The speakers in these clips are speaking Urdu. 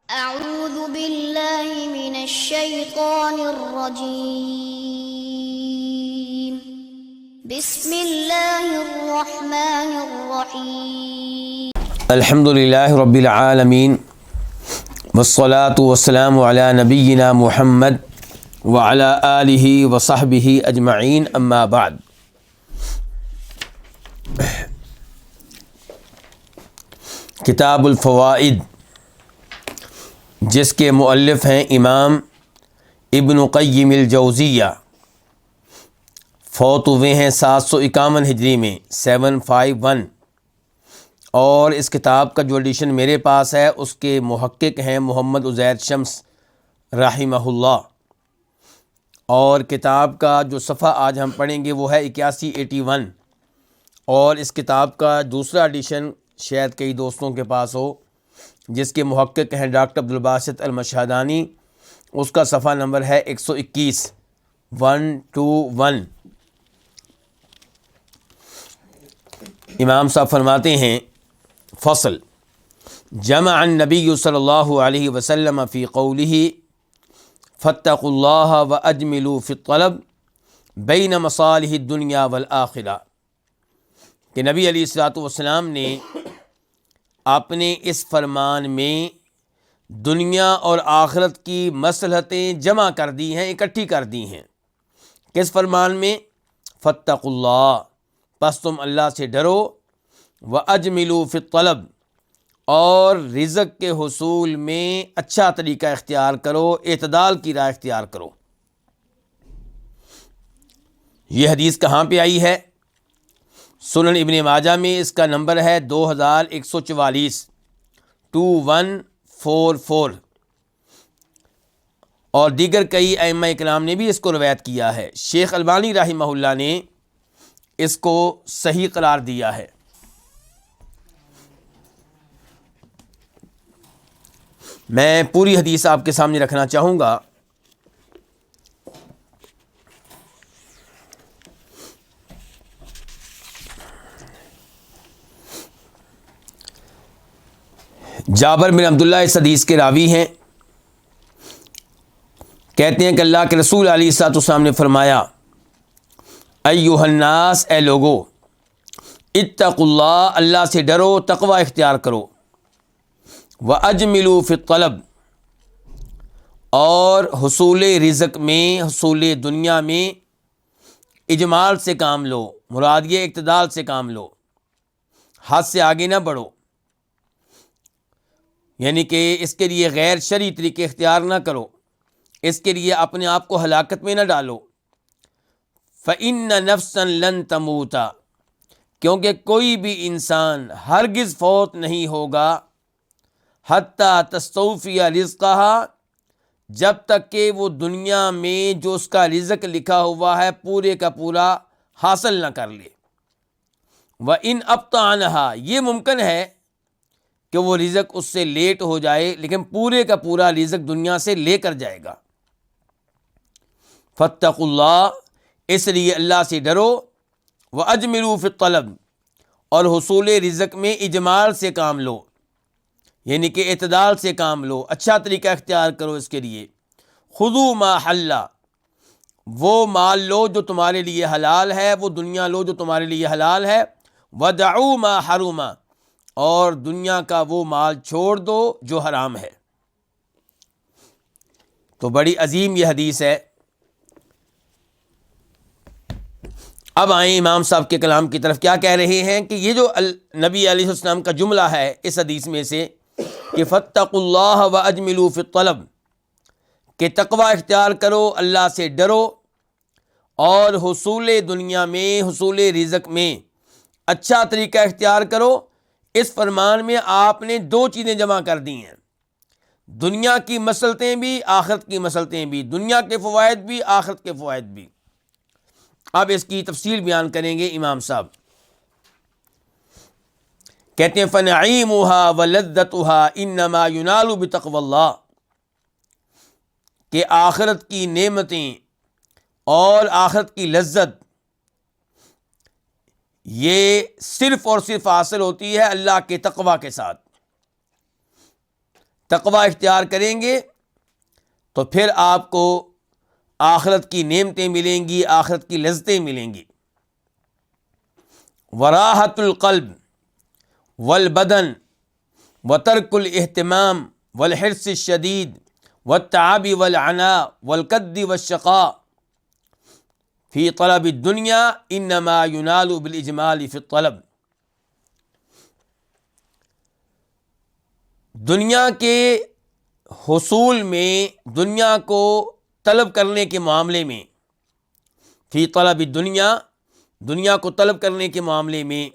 أعوذ بالله من الشيطان الرجيم. بسم الله الرحمن الرحيم. الحمد للہ رب العالمین والصلاة والسلام علی نبینا محمد وعلی آلہ وصحبہ اجمعین، اما بعد۔ کتاب الفوائد، جس کے مؤلف ہیں امام ابن قیم الجوزیہ، فوت ہوئے ہیں 751 ہجری میں 751، اور اس کتاب کا جو ایڈیشن میرے پاس ہے اس کے محقق ہیں محمد عزیر شمس رحمہ اللہ، اور کتاب کا جو صفحہ آج ہم پڑھیں گے وہ ہے 8181، اور اس کتاب کا دوسرا ایڈیشن شاید کئی دوستوں کے پاس ہو، جس کے محقق ہیں ڈاکٹر عبدالباسط المشہدانی، اس کا صفحہ نمبر ہے 121 121۔ امام صاحب فرماتے ہیں، فصل، جمع النبی صلی اللہ علیہ وسلم فی قولہ فاتقوا اللہ واجملوا فی الطلب بین مصالح الدنیا والآخرہ، کہ نبی علیہ الصلوۃ والسلام نے اپنے اس فرمان میں دنیا اور آخرت کی مصلحتیں جمع کر دی ہیں، اکٹھی کر دی ہیں۔ کس فرمان میں؟ فاتقوا اللہ، پس تم اللہ سے ڈرو، واجملوا فی الطلب، اور رزق کے حصول میں اچھا طریقہ اختیار کرو، اعتدال کی راہ اختیار کرو۔ یہ حدیث کہاں پہ آئی ہے؟ سنن ابن ماجہ میں، اس کا نمبر ہے 2144 2144، اور دیگر کئی ائمہ اکرام نے بھی اس کو روایت کیا ہے۔ شیخ البانی رحمہ اللہ نے اس کو صحیح قرار دیا ہے۔ میں پوری حدیث آپ کے سامنے رکھنا چاہوں گا۔ جابر بن عبداللہ اس حدیث کے راوی ہیں، کہتے ہیں کہ اللہ کے رسول علیہ الصلوۃ والسلام نے فرمایا، ایھا الناس، اے لوگو، اتقوا اللہ، اللہ سے ڈرو، تقوی اختیار کرو، واجملوا فی الطلب، اور حصول رزق میں، حصول دنیا میں اجمال سے کام لو، مراد یہ اعتدال سے کام لو، حد سے آگے نہ بڑھو، یعنی کہ اس کے لیے غیر شرعی طریقے اختیار نہ کرو، اس کے لیے اپنے آپ کو ہلاکت میں نہ ڈالو۔ فَإِنَّ نَفْسًا لَن تَمُوتَ، کیونکہ کوئی بھی انسان ہرگز فوت نہیں ہوگا، حتیٰ تستوفی رزقہا، جب تک کہ وہ دنیا میں جو اس کا رزق لکھا ہوا ہے پورے کا پورا حاصل نہ کر لے۔ وَإِنْ أَبْطَأَ عَنْہا، یہ ممکن ہے کہ وہ رزق اس سے لیٹ ہو جائے، لیکن پورے کا پورا رزق دنیا سے لے کر جائے گا۔ فاتقوا اللہ، اس لیے اللہ سے ڈرو، واجملوا فی الطلب، اور حصول رزق میں اجمال سے کام لو، یعنی کہ اعتدال سے کام لو، اچھا طریقہ اختیار کرو اس کے لیے۔ خذوا ما حل، وہ مال لو جو تمہارے لیے حلال ہے، وہ دنیا لو جو تمہارے لیے حلال ہے۔ ودعوا ما حرم، اور دنیا کا وہ مال چھوڑ دو جو حرام ہے۔ تو بڑی عظیم یہ حدیث ہے۔ اب آئیں امام صاحب کے کلام کی طرف، کیا کہہ رہے ہیں کہ یہ جو نبی علیہ السلام کا جملہ ہے اس حدیث میں سے کہ فاتقوا اللہ واجملوا فی الطلب، کہ تقوی اختیار کرو، اللہ سے ڈرو، اور حصول دنیا میں، حصول رزق میں اچھا طریقہ اختیار کرو، اس فرمان میں آپ نے دو چیزیں جمع کر دی ہیں، دنیا کی مصلحتیں بھی، آخرت کی مصلحتیں بھی، دنیا کے فوائد بھی، آخرت کے فوائد بھی۔ اب اس کی تفصیل بیان کریں گے امام صاحب۔ کہتے ہیں فَنَعِيمُهَا وَلَذَّتُهَا إِنَّمَا يُنَالُ بِتَقْوَى اللَّهِ، کہ آخرت کی نعمتیں اور آخرت کی لذت یہ صرف اور صرف حاصل ہوتی ہے اللہ کے تقوی کے ساتھ۔ تقوی اختیار کریں گے تو پھر آپ کو آخرت کی نعمتیں ملیں گی، آخرت کی لذتیں ملیں گی۔ وراحت القلب والبدن وترک الاہتمام والحرص الشدید والتعب والعناء والکد والشقاء فی طلب الدنیا انما ینال بالاجمال فی الطلب۔ دنیا کے حصول میں، دنیا کو طلب کرنے کے معاملے میں، فی طلب الدنیا، دنیا کو طلب کرنے کے معاملے میں،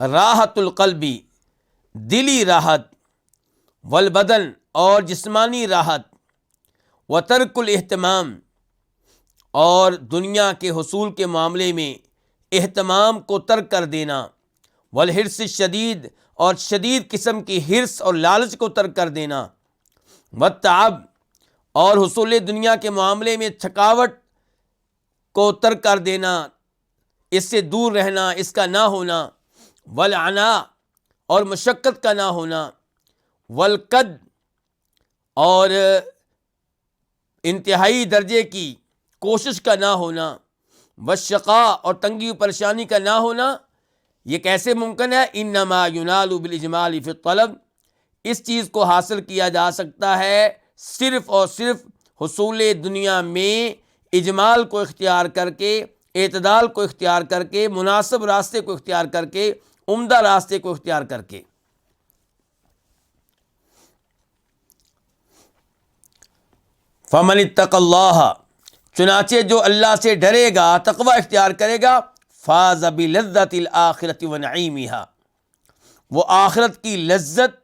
راحت القلبی، دلی راحت، والبدن، اور جسمانی راحت، وترک الاہتمام، اور دنیا کے حصول کے معاملے میں اہتمام کو ترک کر دینا، والحرص الشدید، اور شدید قسم کی حرص اور لالچ کو ترک کر دینا، والتعب، اور حصول دنیا کے معاملے میں تھکاوٹ کو ترک کر دینا، اس سے دور رہنا، اس کا نہ ہونا، والعناء، اور مشقت کا نہ ہونا، والقد، اور انتہائی درجے کی کوشش کا نہ ہونا، والشقاء، اور تنگی و پریشانی کا نہ ہونا۔ یہ کیسے ممکن ہے؟ انما ینال بالاجمال فی الطلب، اس چیز کو حاصل کیا جا سکتا ہے صرف اور صرف حصول دنیا میں اجمال کو اختیار کر کے، اعتدال کو اختیار کر کے، مناسب راستے کو اختیار کر کے، عمدہ راستے کو اختیار کر کے۔ فمن اتقى اللہ، چنانچہ جو اللہ سے ڈرے گا، تقوی اختیار کرے گا، فاز بلذت الآخرۃ ونعیمہا، وہ آخرت کی لذت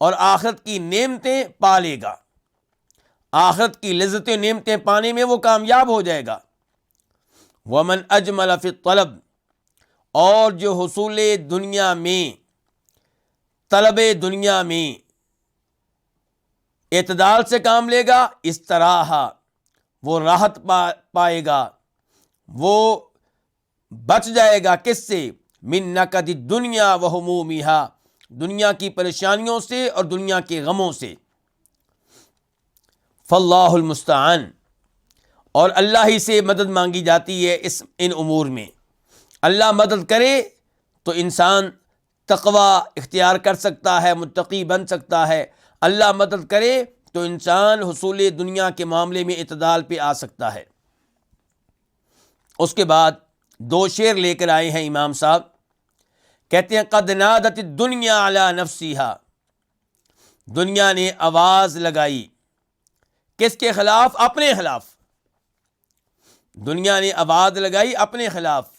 اور آخرت کی نعمتیں پالے گا، آخرت کی لذتیں نعمتیں پانے میں وہ کامیاب ہو جائے گا۔ ومن اجمل فی الطلب، اور جو حصول دنیا میں، طلب دنیا میں اعتدال سے کام لے گا، استراح، وہ راحت پائے گا، وہ بچ جائے گا کس سے؟ من نکد الدنیا وہمومہا، دنیا کی پریشانیوں سے اور دنیا کے غموں سے۔ فاللہ المستعان، اور اللہ ہی سے مدد مانگی جاتی ہے ان امور میں۔ اللہ مدد کرے تو انسان تقوی اختیار کر سکتا ہے، متقی بن سکتا ہے۔ اللہ مدد کرے تو انسان حصول دنیا کے معاملے میں اعتدال پہ آ سکتا ہے۔ اس کے بعد 2 شعر لے کر آئے ہیں امام صاحب، کہتے ہیں قد نادت الدنیا علی نفسہا، دنیا نے آواز لگائی، کس کے خلاف؟ اپنے خلاف۔ دنیا نے آواز لگائی اپنے خلاف۔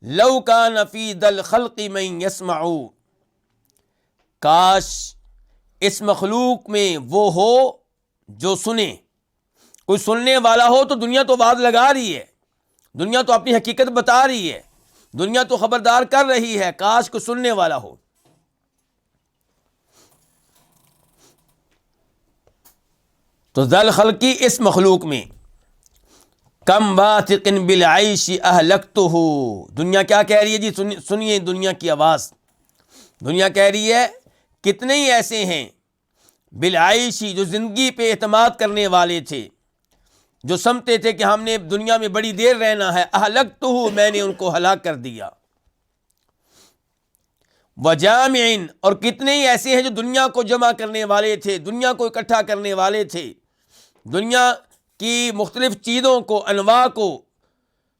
لو کان فی ذی الخلق من یسمع، کاش اس مخلوق میں وہ ہو جو سنے، کوئی سننے والا ہو۔ تو دنیا تو آواز لگا رہی ہے، دنیا تو اپنی حقیقت بتا رہی ہے، دنیا تو خبردار کر رہی ہے، کاش کوئی سننے والا ہو۔ تو ذی الخلقی اس مخلوق میں، کم واثق بالعیش اہلکتہ، دنیا کیا کہہ رہی ہے جی؟ سنیے دنیا کی آواز۔ دنیا کہہ رہی ہے کتنے ہی ایسے ہیں بالعیشی، جو زندگی پہ اعتماد کرنے والے تھے، جو سمجھتے تھے کہ ہم نے دنیا میں بڑی دیر رہنا ہے، اہلکتہ، میں نے ان کو ہلاک کر دیا۔ وجامعن، اور کتنے ہی ایسے ہیں جو دنیا کو جمع کرنے والے تھے، دنیا کو اکٹھا کرنے والے تھے، دنیا کی مختلف چیزوں کو، انواع کو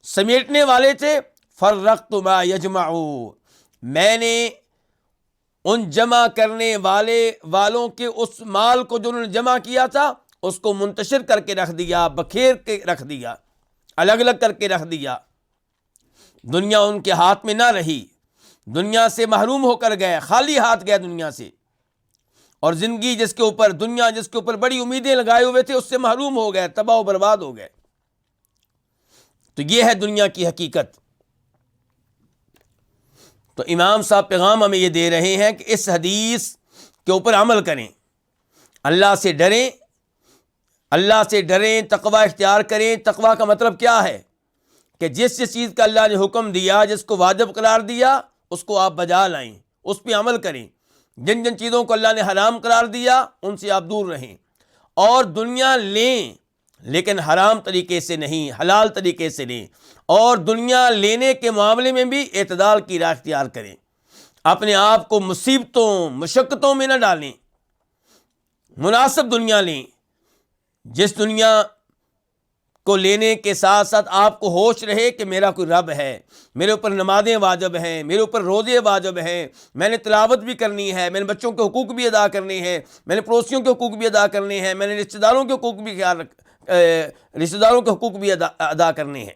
سمیٹنے والے تھے۔ فرقت ما یجمع، میں نے ان جمع کرنے والوں کے اس مال کو جو انہوں نے جمع کیا تھا، اس کو منتشر کر کے رکھ دیا، بکھیر کے رکھ دیا، الگ الگ کر کے رکھ دیا۔ دنیا ان کے ہاتھ میں نہ رہی، دنیا سے محروم ہو کر گئے، خالی ہاتھ گئے دنیا سے، اور زندگی جس کے اوپر، دنیا جس کے اوپر بڑی امیدیں لگائے ہوئے تھے، اس سے محروم ہو گئے، تباہ و برباد ہو گئے۔ تو یہ ہے دنیا کی حقیقت۔ تو امام صاحب پیغام ہمیں یہ دے رہے ہیں کہ اس حدیث کے اوپر عمل کریں، اللہ سے ڈریں، اللہ سے ڈریں، تقوی اختیار کریں۔ تقوی کا مطلب کیا ہے؟ کہ جس چیز کا اللہ نے حکم دیا، جس کو واجب قرار دیا، اس کو آپ بجا لائیں، اس پہ عمل کریں۔ جن جن چیزوں کو اللہ نے حرام قرار دیا ان سے آپ دور رہیں، اور دنیا لیں لیکن حرام طریقے سے نہیں، حلال طریقے سے لیں، اور دنیا لینے کے معاملے میں بھی اعتدال کی راہ اختیار کریں، اپنے آپ کو مصیبتوں مشقتوں میں نہ ڈالیں، مناسب دنیا لیں، جس دنیا کو لینے کے ساتھ ساتھ آپ کو ہوش رہے کہ میرا کوئی رب ہے، میرے اوپر نمازیں واجب ہیں، میرے اوپر روزے واجب ہیں، میں نے تلاوت بھی کرنی ہے، میں نے بچوں کے حقوق بھی ادا کرنے ہیں، میں نے پڑوسیوں کے حقوق بھی ادا کرنے ہیں، میں نے رشتہ داروں کے حقوق بھی رشتہ داروں کے حقوق بھی ادا کرنے ہیں۔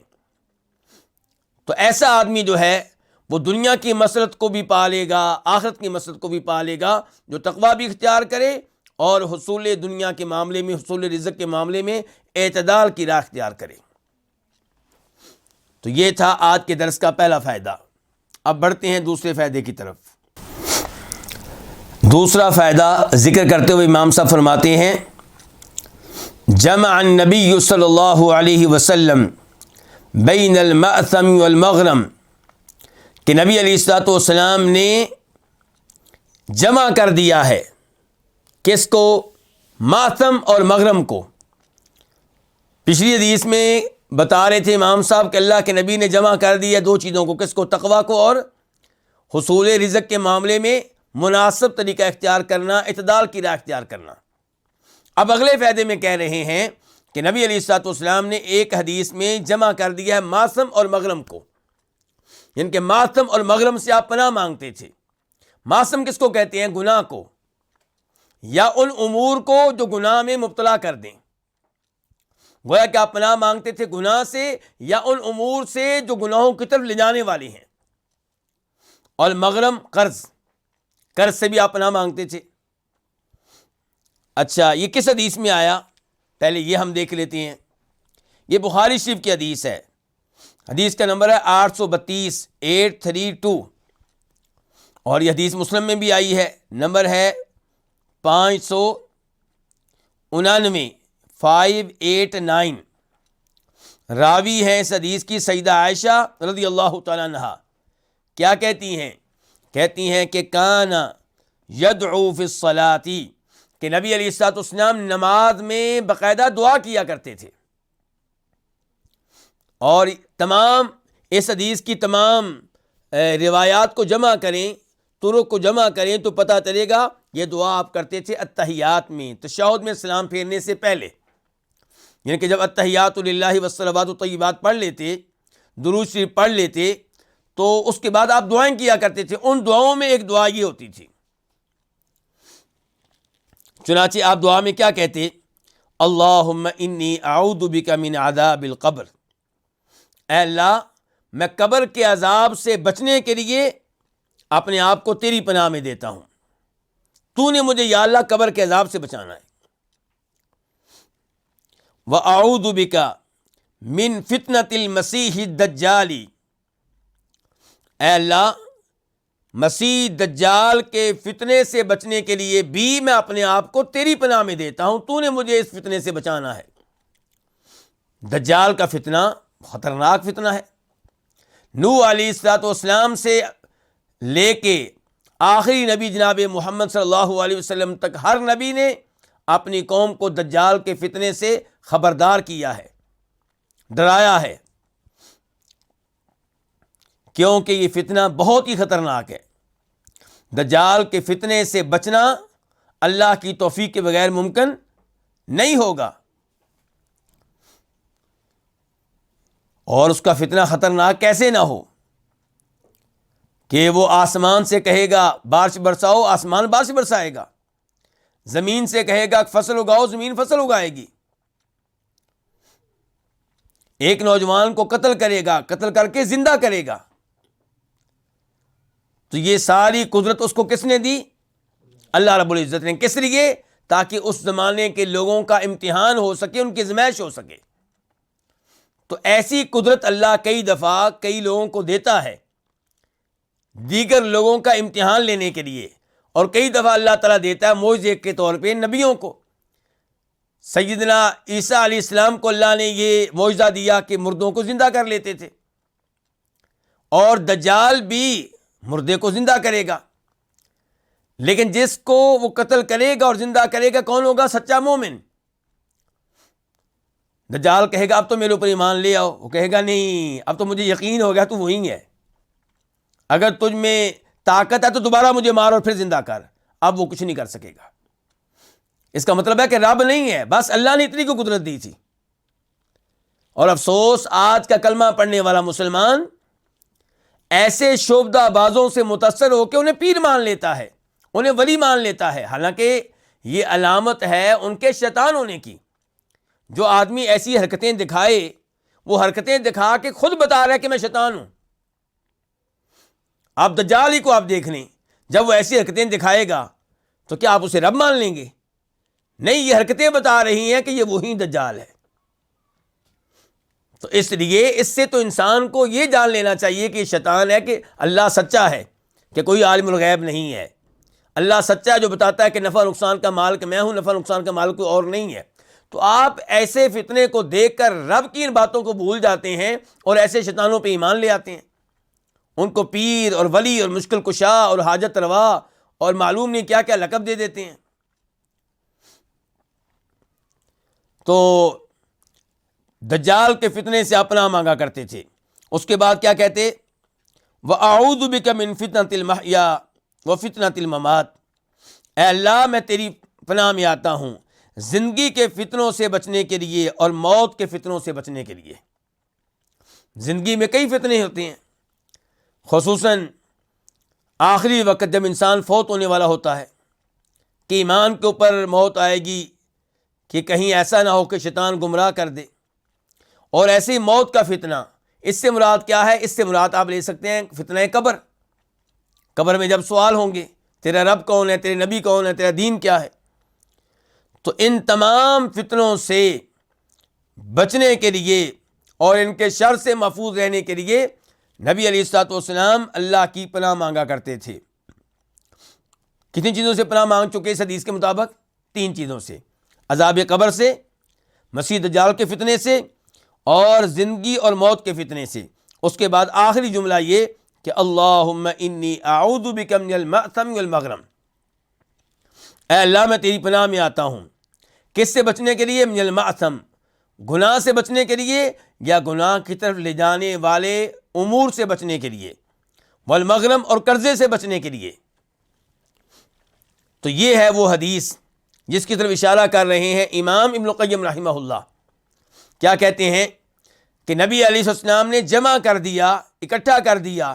تو ایسا آدمی جو ہے وہ دنیا کی مسلط کو بھی پالے گا، آخرت کی مسلط کو بھی پالے گا، جو تقویٰ بھی اختیار کرے اور حصول دنیا کے معاملے میں، حصول رزق کے معاملے میں اعتدال کی راہ اختیار کرے۔ تو یہ تھا آج کے درس کا پہلا فائدہ۔ اب بڑھتے ہیں دوسرے فائدے کی طرف۔ دوسرا فائدہ ذکر کرتے ہوئے امام صاحب فرماتے ہیں، جمع النبی صلی اللہ علیہ وسلم بین المأثم والمغرم، کہ نبی علیہ الصلوۃ والسلام نے جمع کر دیا ہے، کس کو؟ ماثم اور مغرم کو۔ پچھلی حدیث میں بتا رہے تھے امام صاحب کہ اللہ کے نبی نے جمع کر دیا دو چیزوں کو، کس کو؟ تقویٰ کو اور حصول رزق کے معاملے میں مناسب طریقہ اختیار کرنا، اعتدال کی راہ اختیار کرنا۔ اب اگلے فائدے میں کہہ رہے ہیں کہ نبی علیہ الصلوۃ والسلام نے ایک حدیث میں جمع کر دیا ہے ماثم اور مغرم کو، یعنی کہ ماثم اور مغرم سے آپ پناہ مانگتے تھے۔ ماثم کس کو کہتے ہیں؟ گناہ کو، یا ان امور کو جو گناہ میں مبتلا کر دیں۔ گویا کہ آپ پناہ مانگتے تھے گناہ سے یا ان امور سے جو گناہوں کی طرف لے جانے والی ہیں۔ اور مغرم قرض سے بھی آپ پناہ مانگتے تھے۔ اچھا، یہ کس حدیث میں آیا؟ پہلے یہ ہم دیکھ لیتے ہیں۔ یہ بخاری شریف کی حدیث ہے، حدیث کا نمبر ہے 832 832، اور یہ حدیث مسلم میں بھی آئی ہے، نمبر ہے 599 589۔ راوی ہیں اس حدیث کی سیدہ عائشہ رضی اللہ تعالیٰ عنہا۔ کیا کہتی ہیں؟ کہتی ہیں کہ کان یدعو فی الصلاۃ، کہ نبی علیہ الصلوۃ والسلام نماز میں باقاعدہ دعا کیا کرتے تھے۔ اور تمام اس حدیث کی تمام روایات کو جمع کریں، طرق کو جمع کریں تو پتہ چلے گا یہ دعا آپ کرتے تھے التحیات میں، تشہد میں سلام پھیرنے سے پہلے، یعنی کہ جب التحیات للہ والصلوات الطیبات پڑھ لیتے، درود شریف پڑھ لیتے، تو اس کے بعد آپ دعائیں کیا کرتے تھے۔ ان دعاؤں میں ایک دعا یہ ہوتی تھی، چنانچہ آپ دعا میں کیا کہتے؟ اللہم انی اعوذ بک من عذاب القبر، اے اللہ میں قبر کے عذاب سے بچنے کے لیے اپنے آپ کو تیری پناہ میں دیتا ہوں، تو نے مجھے یا اللہ قبر کے عذاب سے بچانا ہے۔ وَأَعُوذُ بِكَ مِن فِتْنَةِ الْمَسِيحِ الدَّجَّالِ، اے اللہ مسیح دجال کے فتنے سے بچنے کے لیے بھی میں اپنے آپ کو تیری پناہ میں دیتا ہوں، تو نے مجھے اس فتنے سے بچانا ہے۔ دجال کا فتنہ خطرناک فتنہ ہے۔ نوح علیہ الصلوۃ والسلام سے لے کے آخری نبی جناب محمد صلی اللہ علیہ وسلم تک ہر نبی نے اپنی قوم کو دجال کے فتنے سے خبردار کیا ہے، ڈرایا ہے، کیونکہ یہ فتنہ بہت ہی خطرناک ہے۔ دجال کے فتنے سے بچنا اللہ کی توفیق کے بغیر ممکن نہیں ہوگا، اور اس کا فتنہ خطرناک کیسے نہ ہو کہ وہ آسمان سے کہے گا بارش برساؤ، آسمان بارش برسائے گا، زمین سے کہے گا فصل اگاؤ، زمین فصل اگائے گی، ایک نوجوان کو قتل کرے گا، قتل کر کے زندہ کرے گا۔ تو یہ ساری قدرت اس کو کس نے دی؟ اللہ رب العزت نے۔ کس لیے؟ تاکہ اس زمانے کے لوگوں کا امتحان ہو سکے، ان کی آزمائش ہو سکے۔ تو ایسی قدرت اللہ کئی دفعہ کئی لوگوں کو دیتا ہے دیگر لوگوں کا امتحان لینے کے لیے، اور کئی دفعہ اللہ تعالیٰ دیتا ہے معجزے کے طور پہ نبیوں کو۔ سیدنا عیسیٰ علیہ السلام کو اللہ نے یہ معجزہ دیا کہ مردوں کو زندہ کر لیتے تھے، اور دجال بھی مردے کو زندہ کرے گا۔ لیکن جس کو وہ قتل کرے گا اور زندہ کرے گا کون ہوگا؟ سچا مومن۔ دجال کہے گا اب تو میرے اوپر ایمان لے آؤ، وہ کہے گا نہیں اب تو مجھے یقین ہو گیا تو وہی ہے، اگر تجھ میں طاقت ہے تو دوبارہ مجھے مار اور پھر زندہ کر۔ اب وہ کچھ نہیں کر سکے گا۔ اس کا مطلب ہے کہ رب نہیں ہے، بس اللہ نے اتنی کو قدرت دی تھی۔ اور افسوس آج کا کلمہ پڑھنے والا مسلمان ایسے شعبدہ بازوں سے متاثر ہو کے انہیں پیر مان لیتا ہے، انہیں ولی مان لیتا ہے، حالانکہ یہ علامت ہے ان کے شیطان ہونے کی۔ جو آدمی ایسی حرکتیں دکھائے، وہ حرکتیں دکھا کے خود بتا رہا ہے کہ میں شیطان ہوں۔ آپ دجال ہی کو آپ دیکھ لیں، جب وہ ایسی حرکتیں دکھائے گا تو کیا آپ اسے رب مان لیں گے؟ نہیں، یہ حرکتیں بتا رہی ہیں کہ یہ وہی دجال ہے۔ تو اس لیے اس سے تو انسان کو یہ جان لینا چاہیے کہ یہ شیطان ہے، کہ اللہ سچا ہے، کہ کوئی عالم الغیب نہیں ہے۔ اللہ سچا ہے جو بتاتا ہے کہ نفع نقصان کا مالک میں ہوں، نفع نقصان کا مالک کوئی اور نہیں ہے۔ تو آپ ایسے فتنے کو دیکھ کر رب کی ان باتوں کو بھول جاتے ہیں اور ایسے شیطانوں پہ ایمان لے آتے ہیں، ان کو پیر اور ولی اور مشکل کشا اور حاجت روا اور معلوم نہیں کیا کیا لقب دے دیتے ہیں۔ تو دجال کے فتنے سے اپناہ مانگا کرتے تھے۔ اس کے بعد کیا کہتے؟ وَأَعُوذُ بِكَ مِن فِتْنَةِ الْمَحْيَا وَفِتْنَةِ الْمَمَاتِ، اے اللہ میں تیری پناہ میں آتا ہوں زندگی کے فتنوں سے بچنے کے لیے اور موت کے فتنوں سے بچنے کے لیے۔ زندگی میں کئی فتنے ہوتے ہیں، خصوصاً آخری وقت جب انسان فوت ہونے والا ہوتا ہے کہ ایمان کے اوپر موت آئے گی کہ کہیں ایسا نہ ہو کہ شیطان گمراہ کر دے۔ اور ایسی موت کا فتنہ، اس سے مراد کیا ہے؟ اس سے مراد آپ لے سکتے ہیں فتنہ قبر۔ قبر میں جب سوال ہوں گے تیرا رب کون ہے، تیرے نبی کون ہے، تیرا دین کیا ہے، تو ان تمام فتنوں سے بچنے کے لیے اور ان کے شر سے محفوظ رہنے کے لیے نبی علیہ الصلوۃ والسلام اللہ کی پناہ مانگا کرتے تھے۔ کتنی چیزوں سے پناہ مانگ چکے اس حدیث کے مطابق؟ 3 چیزوں سے، عذاب قبر سے، مسیح دجال کے فتنے سے، اور زندگی اور موت کے فتنے سے۔ اس کے بعد آخری جملہ یہ کہ اللہم انی اعوذ بک من المأثم والمغرم، اے اللہ میں تیری پناہ میں آتا ہوں، کس سے بچنے کے لیے؟ من المأثم، گناہ سے بچنے کے لیے یا گناہ کی طرف لے جانے والے امور سے بچنے کے لیے، والمغرم اور قرضے سے بچنے کے لیے۔ تو یہ ہے وہ حدیث جس کی طرف اشارہ کر رہے ہیں امام ابن القیم رحمہ اللہ۔ کیا کہتے ہیں کہ نبی علیہ السلام نے جمع کر دیا، اکٹھا کر دیا،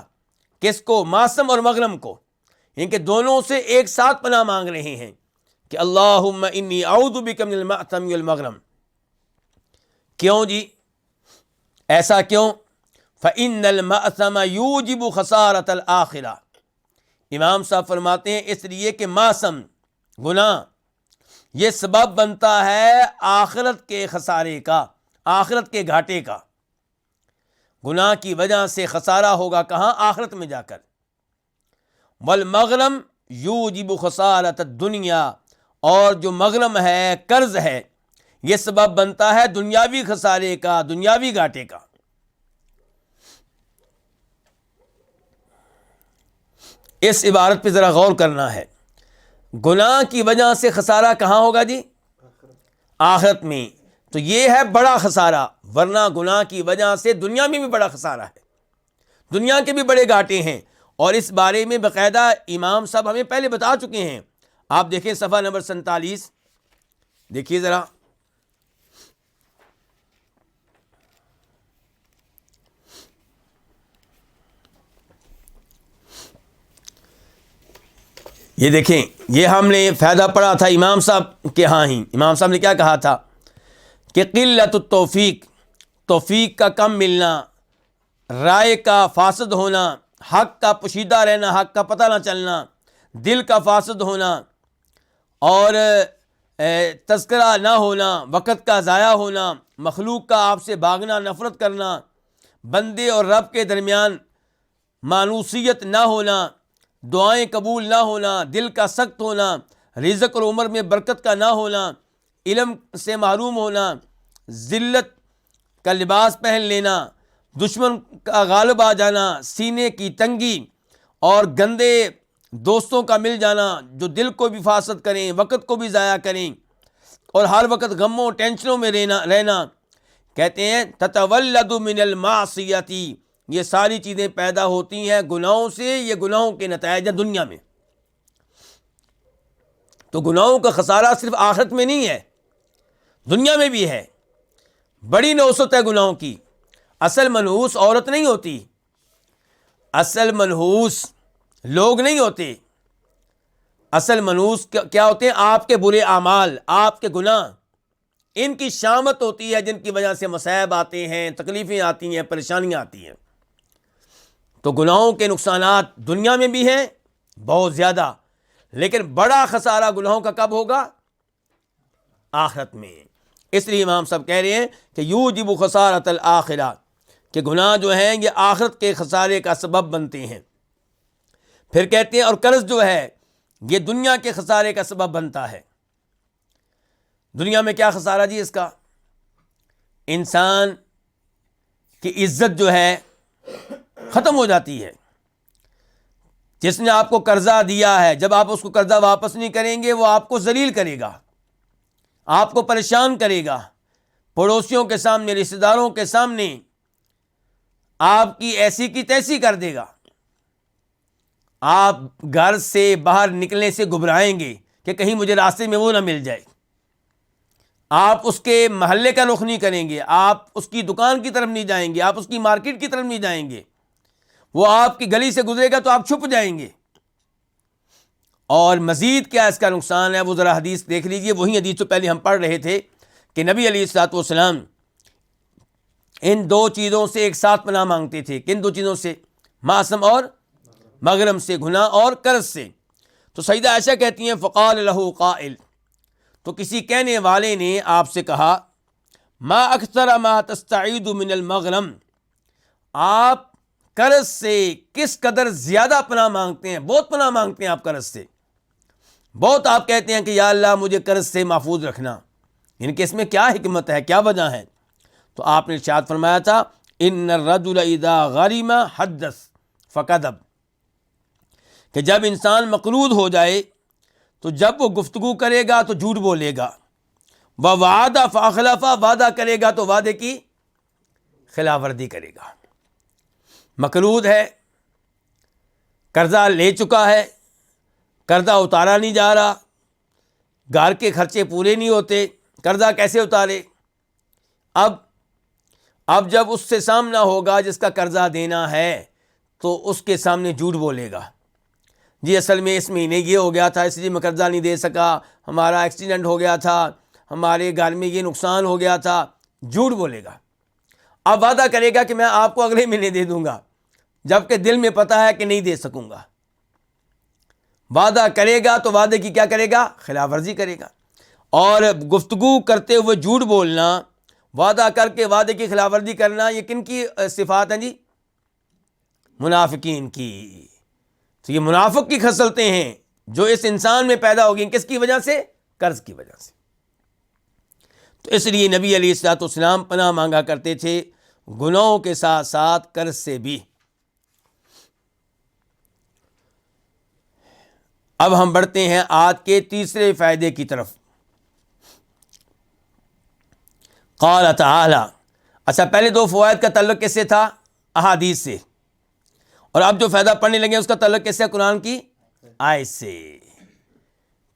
کس کو؟ ماسم اور مغرم کو، ان کے دونوں سے ایک ساتھ پناہ مانگ رہے ہیں کہ اللہم انی اعوذ بک من المأثم والمغرم۔ کیوں جی؟ ایسا کیوں؟ فإن المأثم یوجب خسارۃ الآخرہ۔ امام صاحب فرماتے ہیں اس لیے کہ ماسم، گناہ، یہ سبب بنتا ہے آخرت کے خسارے کا، آخرت کے گھاٹے کا۔ گناہ کی وجہ سے خسارہ ہوگا کہاں؟ آخرت میں جا کر۔ والمغرم یوجب خسارۃ الدنیا، اور جو مغرم ہے، قرض ہے، یہ سبب بنتا ہے دنیاوی خسارے کا، دنیاوی گھاٹے کا۔ اس عبارت پہ ذرا غور کرنا ہے۔ گناہ کی وجہ سے خسارہ کہاں ہوگا جی؟ آخرت میں۔ تو یہ ہے بڑا خسارہ، ورنہ گناہ کی وجہ سے دنیا میں بھی بڑا خسارہ ہے، دنیا کے بھی بڑے گھاٹے ہیں، اور اس بارے میں باقاعدہ امام صاحب ہمیں پہلے بتا چکے ہیں۔ آپ دیکھیں صفحہ نمبر 47، دیکھیے ذرا، یہ دیکھیں، یہ ہم نے فائدہ پڑھا تھا امام صاحب کے ہاں ہی۔ امام صاحب نے کیا کہا تھا کہ قلت التوفیق، توفیق کا کم ملنا، رائے کا فاسد ہونا، حق کا پوشیدہ رہنا، حق کا پتہ نہ چلنا، دل کا فاسد ہونا، اور تذکرہ نہ ہونا، وقت کا ضائع ہونا، مخلوق کا آپ سے بھاگنا، نفرت کرنا، بندے اور رب کے درمیان مانوسیت نہ ہونا، دعائیں قبول نہ ہونا، دل کا سخت ہونا، رزق اور عمر میں برکت کا نہ ہونا، علم سے محروم ہونا، ذلت کا لباس پہن لینا، دشمن کا غالب آ جانا، سینے کی تنگی اور گندے دوستوں کا مل جانا جو دل کو بھی فاسد کریں، وقت کو بھی ضائع کریں اور ہر وقت غموں ٹینشنوں میں رہنا، کہتے ہیں تتولد من المعصیت، یہ ساری چیزیں پیدا ہوتی ہیں گناہوں سے، یہ گناہوں کے نتائج ہیں دنیا میں۔ تو گناہوں کا خسارہ صرف آخرت میں نہیں ہے، دنیا میں بھی ہے۔ بڑی نوست ہے گناہوں کی۔ اصل منحوس عورت نہیں ہوتی، اصل منحوس لوگ نہیں ہوتے، اصل منحوس کیا ہوتے ہیں؟ آپ کے برے اعمال، آپ کے گناہ، ان کی شامت ہوتی ہے جن کی وجہ سے مصائب آتے ہیں، تکلیفیں آتی ہیں، پریشانیاں آتی ہیں۔ تو گناہوں کے نقصانات دنیا میں بھی ہیں بہت زیادہ، لیکن بڑا خسارہ گناہوں کا کب ہوگا؟ آخرت میں۔ اس لیے امام صاحب کہہ رہے ہیں کہ یوجب خسارۃ الآخرہ، کہ گناہ جو ہیں یہ آخرت کے خسارے کا سبب بنتے ہیں۔ پھر کہتے ہیں اور قرض جو ہے یہ دنیا کے خسارے کا سبب بنتا ہے۔ دنیا میں کیا خسارہ جی اس کا؟ انسان کی عزت جو ہے ختم ہو جاتی ہے۔ جس نے آپ کو قرضہ دیا ہے، جب آپ اس کو قرضہ واپس نہیں کریں گے وہ آپ کو ذلیل کرے گا، آپ کو پریشان کرے گا، پڑوسیوں کے سامنے، رشتہ داروں کے سامنے آپ کی ایسی کی تیسی کر دے گا۔ آپ گھر سے باہر نکلنے سے گھبرائیں گے کہ کہیں مجھے راستے میں وہ نہ مل جائے۔ آپ اس کے محلے کا رخ نہیں کریں گے، آپ اس کی دکان کی طرف نہیں جائیں گے، آپ اس کی مارکیٹ کی طرف نہیں جائیں گے۔ وہ آپ کی گلی سے گزرے گا تو آپ چھپ جائیں گے۔ اور مزید کیا اس کا نقصان ہے وہ ذرا حدیث دیکھ لیجئے، وہی حدیث تو پہلے ہم پڑھ رہے تھے کہ نبی علیہ الصلوۃ والسلام ان دو چیزوں سے ایک ساتھ پناہ مانگتے تھے۔ کن دو چیزوں سے؟ معصم اور مغرم سے، گناہ اور قرض سے۔ تو سیدہ عائشہ کہتی ہیں فقال لہ قائل، تو کسی کہنے والے نے آپ سے کہا ما اکثر ما تستعید من المغرم، آپ قرض سے کس قدر زیادہ پناہ مانگتے ہیں؟ بہت پناہ مانگتے ہیں آپ قرض سے، بہت آپ کہتے ہیں کہ یا اللہ مجھے قرض سے محفوظ رکھنا۔ یعنی کہ اس میں کیا حکمت ہے، کیا وجہ ہے؟ تو آپ نے ارشاد فرمایا تھا ان الرجل اذا غرم حدث فکذب، کہ جب انسان مقروض ہو جائے تو جب وہ گفتگو کرے گا تو جھوٹ بولے گا، ووعد فاخلف، وعدہ کرے گا تو وعدے کی خلاف ورزی کرے گا۔ مقروض ہے، قرضہ لے چکا ہے، قرضہ اتارا نہیں جا رہا، گھر کے خرچے پورے نہیں ہوتے، قرضہ کیسے اتارے؟ اب جب اس سے سامنا ہوگا جس کا قرضہ دینا ہے تو اس کے سامنے جھوٹ بولے گا، جی اصل میں اس مہینے یہ ہو گیا تھا اس لیے میں قرضہ نہیں دے سکا، ہمارا ایکسیڈنٹ ہو گیا تھا، ہمارے گھر میں یہ نقصان ہو گیا تھا، جھوٹ بولے گا۔ اب وعدہ کرے گا کہ میں آپ کو اگلے مہینے دے دوں گا، جبکہ دل میں پتہ ہے کہ نہیں دے سکوں گا۔ وعدہ کرے گا تو وعدے کی کیا کرے گا؟ خلاف ورزی کرے گا۔ اور گفتگو کرتے ہوئے جھوٹ بولنا، وعدہ کر کے وعدے کی خلاف ورزی کرنا، یہ کن کی صفات ہیں جی؟ منافقین کی۔ تو یہ منافق کی خصلتیں ہیں جو اس انسان میں پیدا ہو گئی، کس کی وجہ سے؟ قرض کی وجہ سے۔ تو اس لیے نبی علیہ الصلوۃ والسلام پناہ مانگا کرتے تھے گناہوں کے ساتھ ساتھ قرض سے بھی۔ اب ہم بڑھتے ہیں آج کے تیسرے فائدے کی طرف۔ قال تعالی، اچھا پہلے دو فوائد کا تعلق کس سے تھا؟ احادیث سے، اور اب جو فائدہ پڑھنے لگے اس کا تعلق کس سے؟ قرآن کی آیت سے۔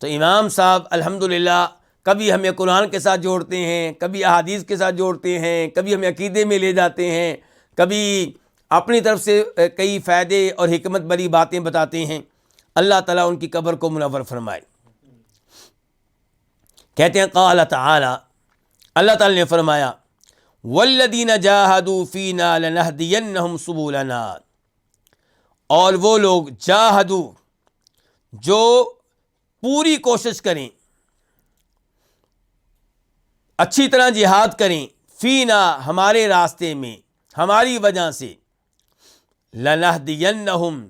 تو امام صاحب الحمدللہ کبھی ہمیں قرآن کے ساتھ جوڑتے ہیں، کبھی احادیث کے ساتھ جوڑتے ہیں، کبھی ہمیں عقیدے میں لے جاتے ہیں، کبھی اپنی طرف سے کئی فائدے اور حکمت بری باتیں بتاتے ہیں۔ اللہ تعالیٰ ان کی قبر کو منور فرمائے۔ کہتے ہیں قال تعالی، اللہ تعالیٰ نے فرمایا والذین جاہدوا فینا لنہدینہم سبلنا، اور وہ لوگ جاہدوا جو پوری کوشش کریں، اچھی طرح جہاد کریں، فینا ہمارے راستے میں، ہماری وجہ سے، لنہدینہم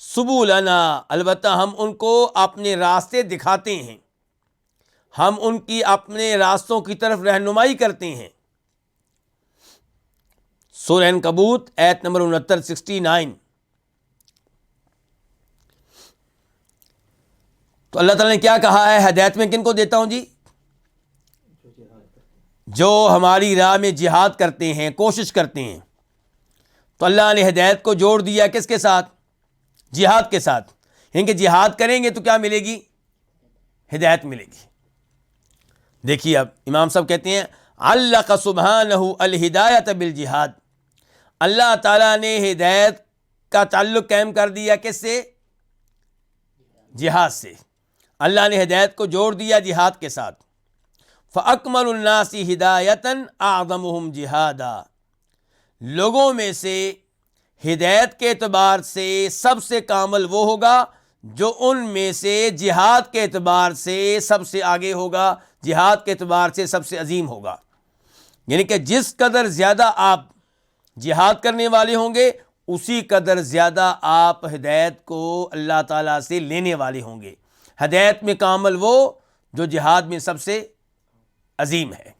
سبلنا البتہ ہم ان کو اپنے راستے دکھاتے ہیں، ہم ان کی اپنے راستوں کی طرف رہنمائی کرتے ہیں۔ سورہ عنکبوت آیت نمبر 69۔ تو اللہ تعالیٰ نے کیا کہا ہے؟ ہدایت میں کن کو دیتا ہوں جی؟ جو ہماری راہ میں جہاد کرتے ہیں، کوشش کرتے ہیں. تو اللہ نے ہدایت کو جوڑ دیا کس کے ساتھ؟ جہاد کے ساتھ. یعنی کہ جہاد کریں گے تو کیا ملے گی؟ ہدایت ملے گی. دیکھیے اب امام صاحب کہتے ہیں علق سبحانہ الہدایت بالجہاد. اللہ تعالیٰ نے ہدایت کا تعلق قائم کر دیا کس سے؟ جہاد سے. اللہ نے ہدایت کو جوڑ دیا جہاد کے ساتھ. فَأَكْمَلُ النَّاسِ ہدایتاً أَعْظَمُهُمْ جِہَادًا. لوگوں میں سے ہدایت کے اعتبار سے سب سے کامل وہ ہوگا جو ان میں سے جہاد کے اعتبار سے سب سے آگے ہوگا، جہاد کے اعتبار سے سب سے عظیم ہوگا. یعنی کہ جس قدر زیادہ آپ جہاد کرنے والے ہوں گے اسی قدر زیادہ آپ ہدایت کو اللہ تعالیٰ سے لینے والے ہوں گے. ہدایت میں کامل وہ جو جہاد میں سب سے عظیم ہے.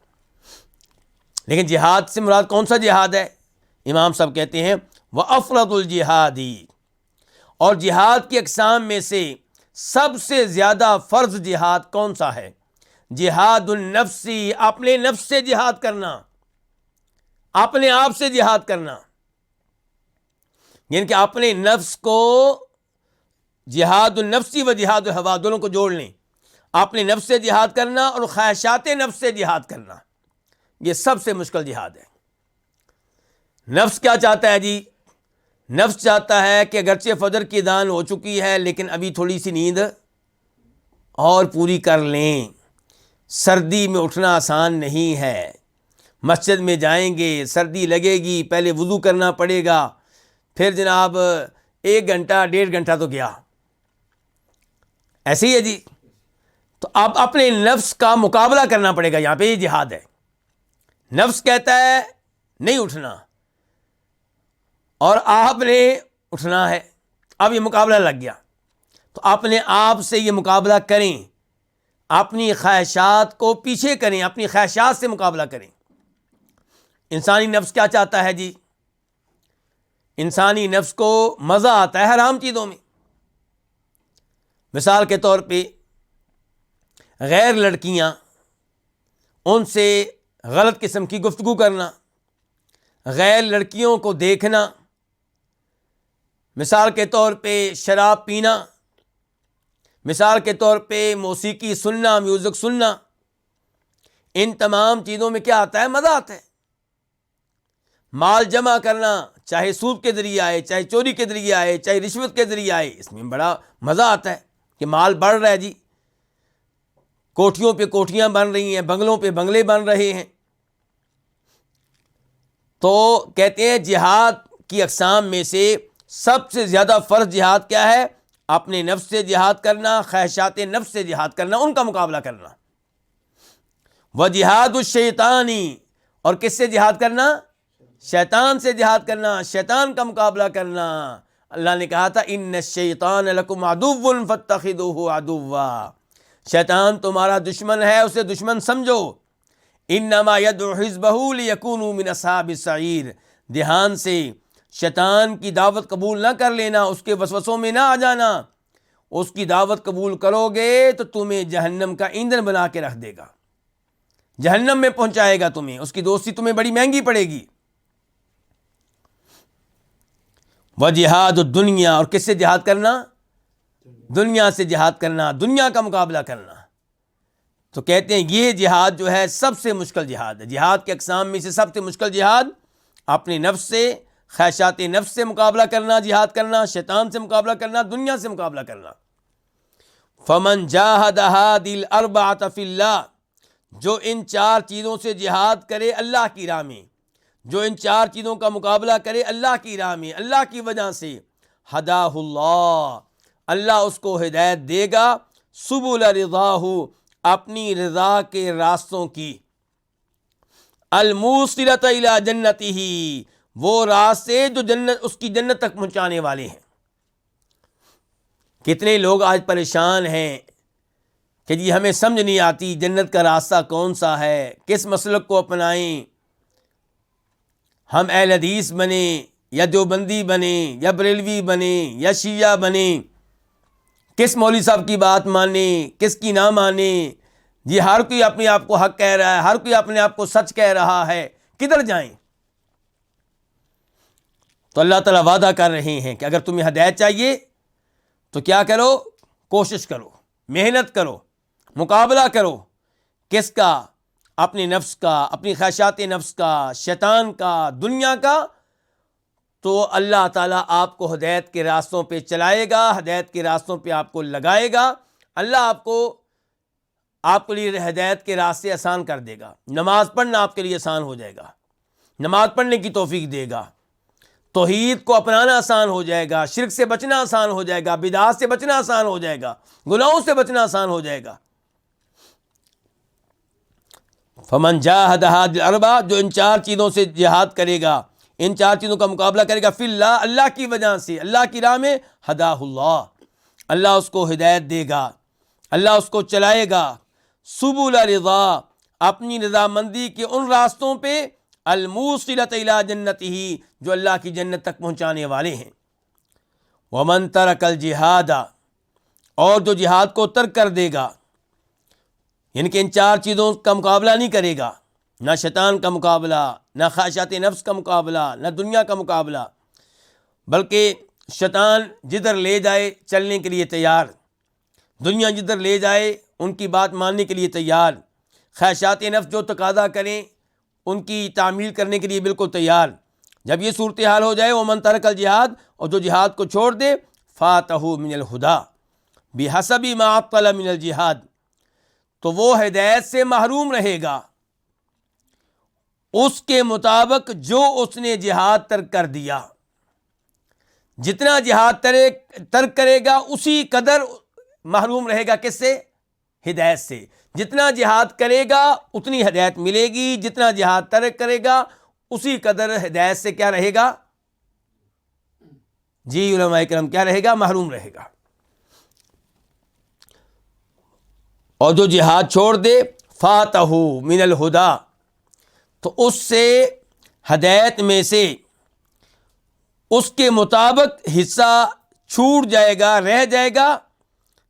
لیکن جہاد سے مراد کون سا جہاد ہے؟ امام صاحب کہتے ہیں وَأَفْرَضُ الْجِہَادِ. اور جہاد کی اقسام میں سے سب سے زیادہ فرض جہاد کون سا ہے؟ جہاد النفسی، اپنے نفس سے جہاد کرنا، اپنے آپ سے جہاد کرنا. یعنی کہ اپنے نفس کو جہاد النفسی و جہاد الہوا دونوں کو جوڑ لیں. اپنے نفس سے جہاد کرنا اور خواہشات نفس سے جہاد کرنا، یہ سب سے مشکل جہاد ہے. نفس کیا چاہتا ہے جی؟ نفس چاہتا ہے کہ اگرچہ فجر کی اذان ہو چکی ہے لیکن ابھی تھوڑی سی نیند اور پوری کر لیں. سردی میں اٹھنا آسان نہیں ہے، مسجد میں جائیں گے سردی لگے گی، پہلے وضو کرنا پڑے گا، پھر جناب 1 گھنٹہ 1.5 گھنٹہ تو گیا. ایسے ہی ہے جی. تو اب اپنے نفس کا مقابلہ کرنا پڑے گا. یہاں پہ یہ جہاد ہے. نفس کہتا ہے نہیں اٹھنا اور آپ نے اٹھنا ہے. اب یہ مقابلہ لگ گیا. تو اپنے آپ سے یہ مقابلہ کریں، اپنی خواہشات کو پیچھے کریں، اپنی خواہشات سے مقابلہ کریں. انسانی نفس کیا چاہتا ہے جی؟ انسانی نفس کو مزہ آتا ہے حرام چیزوں میں. مثال کے طور پہ غیر لڑکیاں، ان سے غلط قسم کی گفتگو کرنا، غیر لڑکیوں کو دیکھنا، مثال کے طور پہ شراب پینا، مثال کے طور پہ موسیقی سننا، میوزک سننا. ان تمام چیزوں میں کیا آتا ہے؟ مزہ آتا ہے. مال جمع کرنا، چاہے سود کے ذریعے آئے، چاہے چوری کے ذریعے آئے، چاہے رشوت کے ذریعے آئے، اس میں بڑا مزہ آتا ہے کہ مال بڑھ رہا ہے جی. کوٹھیوں پہ کوٹھیاں بن رہی ہیں، بنگلوں پہ بنگلے بن رہے ہیں. تو کہتے ہیں جہاد کی اقسام میں سے سب سے زیادہ فرض جہاد کیا ہے؟ اپنے نفس سے جہاد کرنا، خواہشات نفس سے جہاد کرنا، ان کا مقابلہ کرنا. وجہاد الشیطانی، اور کس سے جہاد کرنا؟ شیطان سے جہاد کرنا، شیطان کا مقابلہ کرنا. اللہ نے کہا تھا ان الشیطان لکم عدو فاتخذوہ عدوا. شیطان تمہارا دشمن ہے، اسے دشمن سمجھو. انما یدعو حزبہ لیکونوا من اصحاب السعیر. دھیان سے شیطان کی دعوت قبول نہ کر لینا، اس کے وسوسوں میں نہ آ جانا. اس کی دعوت قبول کرو گے تو تمہیں جہنم کا ایندھن بنا کے رکھ دے گا، جہنم میں پہنچائے گا تمہیں. اس کی دوستی تمہیں بڑی مہنگی پڑے گی. وجہاد الدنیا، اور کس سے جہاد کرنا؟ دنیا سے جہاد کرنا، دنیا کا مقابلہ کرنا. تو کہتے ہیں یہ جہاد جو ہے سب سے مشکل جہاد ہے. جہاد کے اقسام میں سے سب سے مشکل جہاد اپنے نفس سے، خواہشات نفس سے مقابلہ کرنا، جہاد کرنا، شیطان سے مقابلہ کرنا، دنیا سے مقابلہ کرنا. فمن جاہد ہذی الاربعۃ فی اللہ، جو ان 4 چیزوں سے جہاد کرے اللہ کی راہ میں، جو ان 4 چیزوں کا مقابلہ کرے اللہ کی راہ میں، اللہ کی وجہ سے، ہداہ اللہ، اللہ اس کو ہدایت دے گا، سبل رضاہ، اپنی رضا کے راستوں کی، الموصلۃ الی جنتہ، وہ راستے جو جنت، اس کی جنت تک پہنچانے والے ہیں. کتنے لوگ آج پریشان ہیں کہ جی ہمیں سمجھ نہیں آتی جنت کا راستہ کون سا ہے، کس مسلک کو اپنائیں. ہم اہل حدیث بنیں یا دیوبندی بنیں یا بریلوی بنیں یا شیعہ بنیں، کس مولوی صاحب کی بات مانیں، کس کی نہ مانیں؟ جی ہر کوئی اپنے آپ کو حق کہہ رہا ہے، ہر کوئی اپنے آپ کو سچ کہہ رہا ہے، کدھر جائیں؟ تو اللہ تعالیٰ وعدہ کر رہے ہیں کہ اگر تمہیں ہدایت چاہیے تو کیا کرو؟ کوشش کرو، محنت کرو، مقابلہ کرو۔ کس کا؟ اپنے نفس کا، اپنی خواہشات نفس کا، شیطان کا، دنیا کا۔ تو اللہ تعالیٰ آپ کو ہدایت کے راستوں پہ چلائے گا، ہدایت کے راستوں پہ آپ کو لگائے گا۔ اللہ آپ کے لیے ہدایت کے راستے آسان کر دے گا۔ نماز پڑھنا آپ کے لیے آسان ہو جائے گا، نماز پڑھنے کی توفیق دے گا۔ توحید کو اپنانا آسان ہو جائے گا، شرک سے بچنا آسان ہو جائے گا، بدعات سے بچنا آسان ہو جائے گا، گناہوں سے بچنا آسان ہو جائے گا۔ فمن جاہد ہذہ الاربع، جو ان 4 چیزوں سے جہاد کرے گا، ان 4 چیزوں کا مقابلہ کرے گا، فی اللہ، اللہ کی وجہ سے، اللہ کی راہ میں، ہداہ اللہ، اللہ اس کو ہدایت دے گا، اللہ اس کو چلائے گا، سبل رضا، اپنی رضامندی کے ان راستوں پہ، الموصلۃ الی جنتہ، جو اللہ کی جنت تک پہنچانے والے ہیں۔ ومن ترک الجہاد، اور جو جہاد کو ترک کر دے گا، یعنی کہ ان 4 چیزوں کا مقابلہ نہیں کرے گا، نہ شیطان کا مقابلہ، نہ خواہشات نفس کا مقابلہ، نہ دنیا کا مقابلہ، بلکہ شیطان جدھر لے جائے چلنے کے لیے تیار، دنیا جدھر لے جائے ان کی بات ماننے کے لیے تیار، خواہشات نفس جو تقاضا کریں ان کی تعمیل کرنے کے لیے بالکل تیار۔ جب یہ صورتحال ہو جائے، ومن ترک الجہاد، اور جو جہاد کو چھوڑ دے، فاتہ من الہدی بحسب ما عطل من الجہاد، تو وہ ہدایت سے محروم رہے گا اس کے مطابق جو اس نے جہاد ترک کر دیا۔ جتنا جہاد ترک کرے گا اسی قدر محروم رہے گا، کس سے؟ ہدایت سے۔ جتنا جہاد کرے گا اتنی ہدایت ملے گی، جتنا جہاد ترک کرے گا اسی قدر ہدایت سے کیا رہے گا؟ جی علماء کرام، کیا رہے گا؟ محروم رہے گا۔ اور جو جہاد چھوڑ دے، فاتہ من الہدی، تو اس سے ہدایت میں سے اس کے مطابق حصہ چھوٹ جائے گا، رہ جائے گا،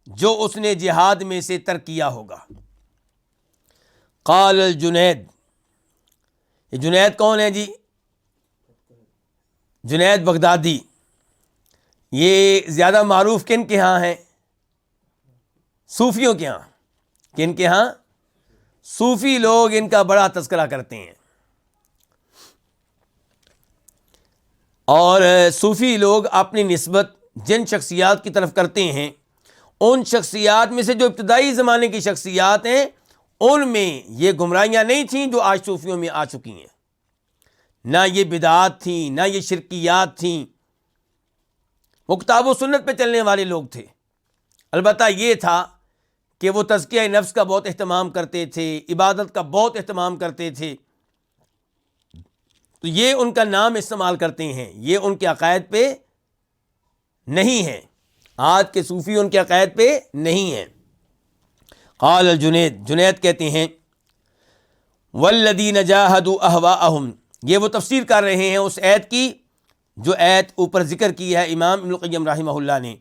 جو اس نے جہاد میں سے ترک کیا ہوگا۔ قال الجنید، یہ جنید کون ہے جی؟ جنید بغدادی۔ یہ زیادہ معروف کن کے ہاں ہیں؟ صوفیوں کے ہاں۔ کن کے ہاں؟ صوفی لوگ ان کا بڑا تذکرہ کرتے ہیں، اور صوفی لوگ اپنی نسبت جن شخصیات کی طرف کرتے ہیں، ان شخصیات میں سے جو ابتدائی زمانے کی شخصیات ہیں، ان میں یہ گمراہیاں نہیں تھیں جو آج صوفیوں میں آ چکی ہیں، نہ یہ بدعات تھیں، نہ یہ شرکیات تھیں۔ وہ کتاب و سنت پہ چلنے والے لوگ تھے۔ البتہ یہ تھا کہ وہ تزکیہ نفس کا بہت اہتمام کرتے تھے، عبادت کا بہت اہتمام کرتے تھے، تو یہ ان کا نام استعمال کرتے ہیں، یہ ان کے عقائد پہ نہیں ہے۔ آج کے صوفی ان کے عقائد پہ نہیں ہیں۔ قال الجنید، جنید کہتے ہیں، والذین جاہدوا اہواءہم، یہ وہ تفسیر کر رہے ہیں اس آیت کی جو آیت اوپر ذکر کی ہے امام ابن القیم رحمہ اللہ نے،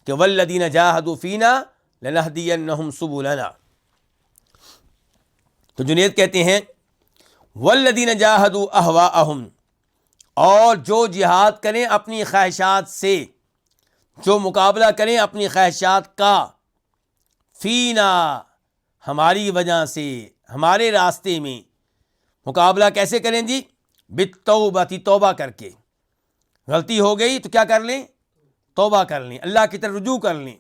کہ والذین جاہدوا فینا لنہدینہم سبلنا۔ تو جنید کہتے ہیں والذین جاہدوا اہواءہم، اور جو جہاد کریں اپنی خواہشات سے، جو مقابلہ کریں اپنی خواہشات کا، فینا، ہماری وجہ سے، ہمارے راستے میں۔ مقابلہ کیسے کریں جی؟ بالتوبہ، توبہ کر کے۔ غلطی ہو گئی تو کیا کر لیں؟ توبہ کر لیں، اللہ کی طرف رجوع کر لیں۔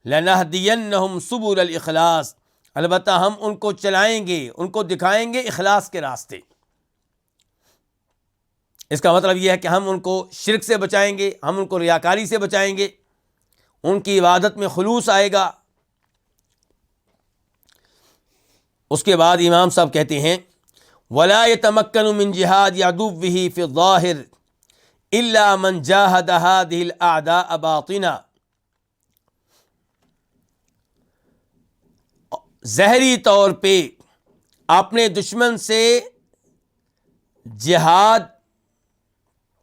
لنہدینہم سبل الاخلاص، البتہ ہم ان کو چلائیں گے، ان کو دکھائیں گے اخلاص کے راستے۔ اس کا مطلب یہ ہے کہ ہم ان کو شرک سے بچائیں گے، ہم ان کو ریاکاری سے بچائیں گے، ان کی عبادت میں خلوص آئے گا۔ اس کے بعد امام صاحب کہتے ہیں وَلَا يَتَمَكَّنُ مِنْ جِهَادِ عَدُوِّهِ فِي الظَّاهِرِ إِلَّا مَنْ جَاهَدَ هَذِهِ الْأَعْدَاءَ بَاطِنًا، ظاہری طور پہ اپنے دشمن سے جہاد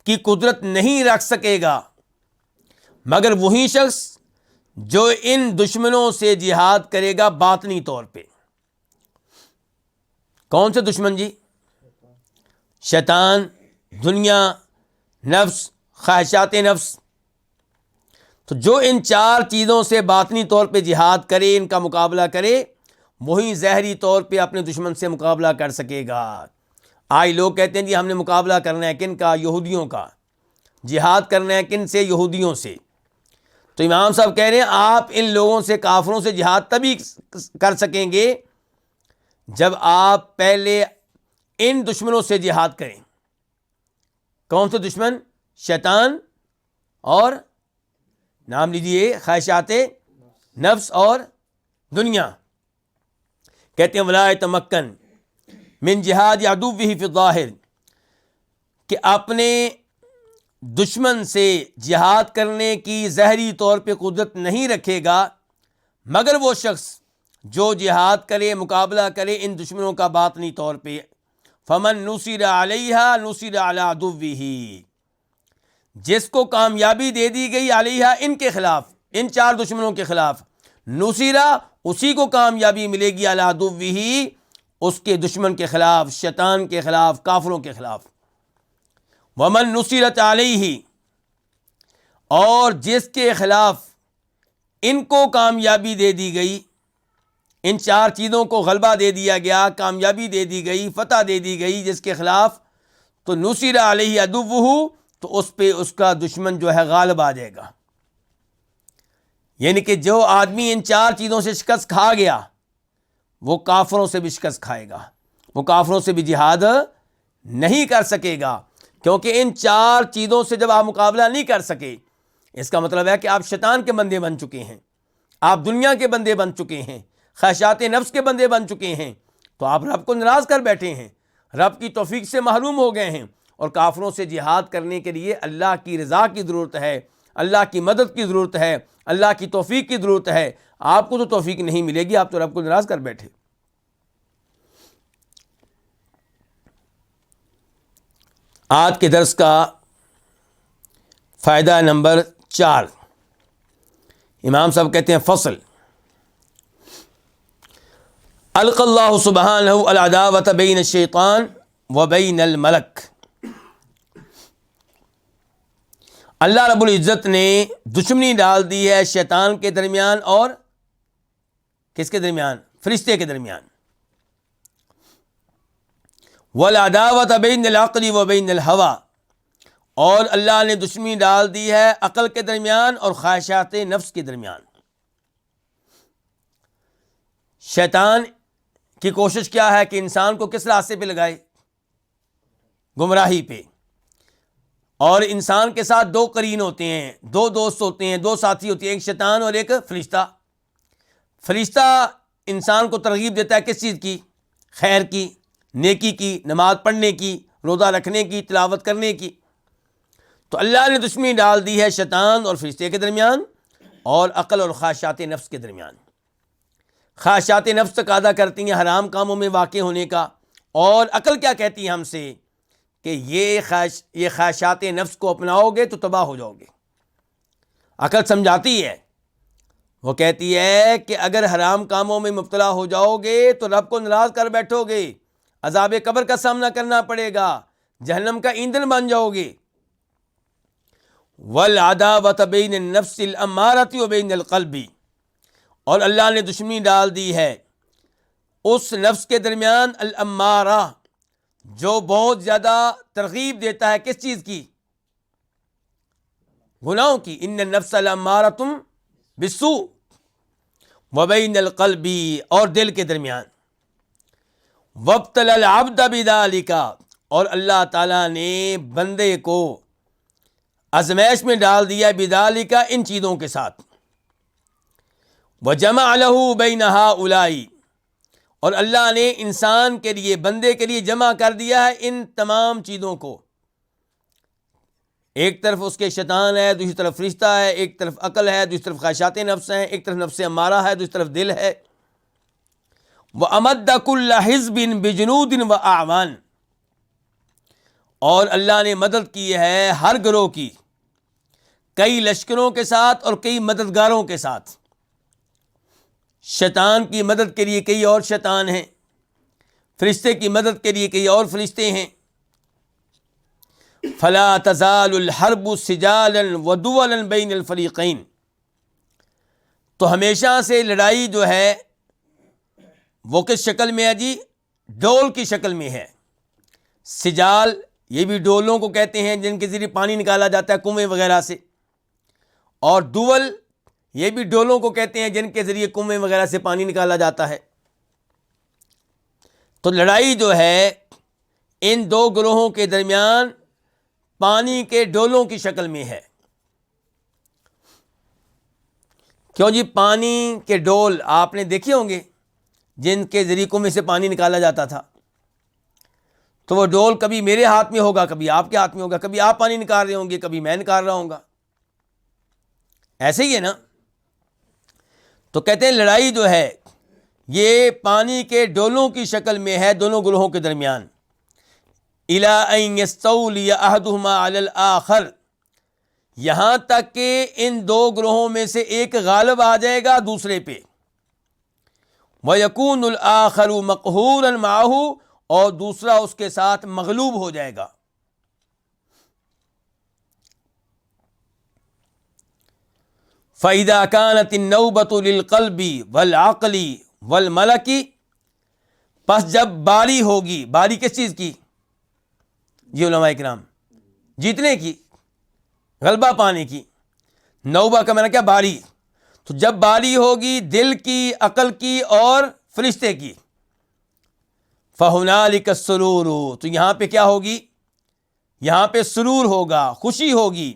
کی قدرت نہیں رکھ سکے گا مگر وہی شخص جو ان دشمنوں سے جہاد کرے گا باطنی طور پہ. کون سے دشمن جی؟ شیطان، دنیا، نفس، خواہشات نفس. تو جو ان چار چیزوں سے باطنی طور پہ جہاد کرے، ان کا مقابلہ کرے، وہی ظاہری طور پہ اپنے دشمن سے مقابلہ کر سکے گا. آج لوگ کہتے ہیں جی ہم نے مقابلہ کرنا ہے کن کا؟ یہودیوں کا. جہاد کرنا ہے کن سے؟ یہودیوں سے. تو امام صاحب کہہ رہے ہیں آپ ان لوگوں سے، کافروں سے جہاد تبھی کر سکیں گے جب آپ پہلے ان دشمنوں سے جہاد کریں. کون سے دشمن؟ شیطان اور نام لیجیے خواہشات نفس اور دنیا. کہتے ہیں ولا یتمکن من جہاد عدوہ فی الظاہر، کہ اپنے دشمن سے جہاد کرنے کی ظاہری طور پہ قدرت نہیں رکھے گا مگر وہ شخص جو جہاد کرے، مقابلہ کرے ان دشمنوں کا باطنی طور پہ. فمن نصر علیہ نصر علی عدوہ، جس کو کامیابی دے دی گئی علیہ ان کے خلاف، ان چار دشمنوں کے خلاف، نصیرہ اسی کو کامیابی ملے گی علی عدوہ، اس کے دشمن کے خلاف، شیطان کے خلاف، کافروں کے خلاف. ومن نصرت علیہ، اور جس کے خلاف ان کو کامیابی دے دی گئی، ان چار چیزوں کو غلبہ دے دیا گیا، کامیابی دے دی گئی، فتح دے دی گئی جس کے خلاف، تو نصر علیہ عدوہ، تو اس پہ اس کا دشمن جو ہے غالب آ جائے گا. یعنی کہ جو آدمی ان چار چیزوں سے شکست کھا گیا وہ کافروں سے بھی شکست کھائے گا، وہ کافروں سے بھی جہاد نہیں کر سکے گا. کیونکہ ان چار چیزوں سے جب آپ مقابلہ نہیں کر سکے، اس کا مطلب ہے کہ آپ شیطان کے بندے بن چکے ہیں، آپ دنیا کے بندے بن چکے ہیں، خواہشات نفس کے بندے بن چکے ہیں. تو آپ رب کو ناراض کر بیٹھے ہیں، رب کی توفیق سے محروم ہو گئے ہیں. اور کافروں سے جہاد کرنے کے لیے اللہ کی رضا کی ضرورت ہے، اللہ کی مدد کی ضرورت ہے، اللہ کی توفیق کی ضرورت ہے. آپ کو تو توفیق نہیں ملے گی، آپ تو رب کو ناراض کر بیٹھے. آج کے درس کا فائدہ نمبر 4، امام صاحب کہتے ہیں فصل. القى اللہ سبحانہ العداوۃ بین الشیطان و بین الملک. اللہ رب العزت نے دشمنی ڈال دی ہے شیطان کے درمیان اور کس کے درمیان؟ فرشتے کے درمیان. والعداوۃ بین العقل و بین الہویٰ، اور اللہ نے دشمنی ڈال دی ہے عقل کے درمیان اور خواہشات نفس کے درمیان. شیطان کی کوشش کیا ہے کہ انسان کو کس راستے پہ لگائے؟ گمراہی پہ. اور انسان کے ساتھ دو قرین ہوتے ہیں، دو دوست ہوتے ہیں، دو ساتھی ہوتے ہیں، ایک شیطان اور ایک فرشتہ. فرشتہ انسان کو ترغیب دیتا ہے کس چیز کی؟ خیر کی، نیکی کی، نماز پڑھنے کی، روزہ رکھنے کی، تلاوت کرنے کی. تو اللہ نے دشمنی ڈال دی ہے شیطان اور فرشتے کے درمیان اور عقل اور خواہشات نفس کے درمیان. خواہشات نفس تقاضا کرتی ہیں حرام کاموں میں واقع ہونے کا، اور عقل کیا کہتی ہے ہم سے کہ یہ خواہشات نفس کو اپناؤ گے تو تباہ ہو جاؤ گے. عقل سمجھاتی ہے، وہ کہتی ہے کہ اگر حرام کاموں میں مبتلا ہو جاؤ گے تو رب کو ناراض کر بیٹھو گے، عذاب قبر کا سامنا کرنا پڑے گا، جہنم کا ایندھن بن جاؤ گے. والعداوۃ بین النفس الامارۃ و بین القلب، اور اللہ نے دشمنی ڈال دی ہے اس نفس کے درمیان الامارہ جو بہت زیادہ ترغیب دیتا ہے کس چیز کی؟ گناہوں کی. ان النفس لامارۃ بالسوء وبین القلب، اور دل کے درمیان. وابتلی العبد بذلک، اور اللہ تعالیٰ نے بندے کو آزمائش میں ڈال دیا بذلک، ان چیزوں کے ساتھ. وجمع له بین ہؤلاء، اور اللہ نے انسان کے لیے، بندے کے لیے جمع کر دیا ہے ان تمام چیزوں کو. ایک طرف اس کے شیطان ہے، دوسری طرف فرشتہ ہے، ایک طرف عقل ہے، دوسری طرف خواہشات نفس ہیں، ایک طرف نفس امارہ ہے، دوسری طرف دل ہے. وَأَمَدَّ كُلَّ حِزْبٍ بِجُنُودٍ وَأَعْوَانٍ، اور اللہ نے مدد کی ہے ہر گروہ کی، کئی لشکروں کے ساتھ اور کئی مددگاروں کے ساتھ. شیطان کی مدد کے لیے کئی اور شیطان ہیں، فرشتے کی مدد کے لیے کئی اور فرشتے ہیں. فلا تزال الحرب سجالا ودولا بین الفریقین. تو ہمیشہ سے لڑائی جو ہے وہ کس شکل میں ہے جی؟ ڈول کی شکل میں ہے. سجال یہ بھی ڈولوں کو کہتے ہیں جن کے ذریعے پانی نکالا جاتا ہے کنویں وغیرہ سے، اور دول یہ بھی ڈولوں کو کہتے ہیں جن کے ذریعے کنویں وغیرہ سے پانی نکالا جاتا ہے. تو لڑائی جو ہے ان دو گروہوں کے درمیان پانی کے ڈولوں کی شکل میں ہے. کیوں جی؟ پانی کے ڈول آپ نے دیکھے ہوں گے جن کے ذریعے کنویں سے پانی نکالا جاتا تھا. تو وہ ڈول کبھی میرے ہاتھ میں ہوگا، کبھی آپ کے ہاتھ میں ہوگا، کبھی آپ پانی نکال رہے ہوں گے، کبھی میں نکال رہا ہوں گا. ایسے ہی ہے نا؟ تو کہتے ہیں لڑائی جو ہے یہ پانی کے ڈولوں کی شکل میں ہے دونوں گروہوں کے درمیان. اِلَىٰ أَن يَسْتَوْلِيَ أَحَدُهُمَا عَلَى الْآخَرِ، یہاں تک کہ ان دو گروہوں میں سے ایک غالب آ جائے گا دوسرے پہ. وَيَكُونُ الْآخَرُ مَقْهُورًا مَعَهُ، اور دوسرا اس کے ساتھ مغلوب ہو جائے گا. فَإِذَا كَانَتِ النَّوْبَةُ لِلْقَلْبِ وَالْعَقْلِ وَالْمَلَكِ، پس جب باری ہوگی، باری کس چیز کی جی علماء کرام؟ جیتنے کی، غلبہ پانے کی. نوبہ کا معنی کیا؟ باری. تو جب باری ہوگی دل کی، عقل کی اور فرشتے کی، فَهُنَالِكَ السُّرُورُ، تو یہاں پہ کیا ہوگی؟ یہاں پہ سرور ہوگا، خوشی ہوگی.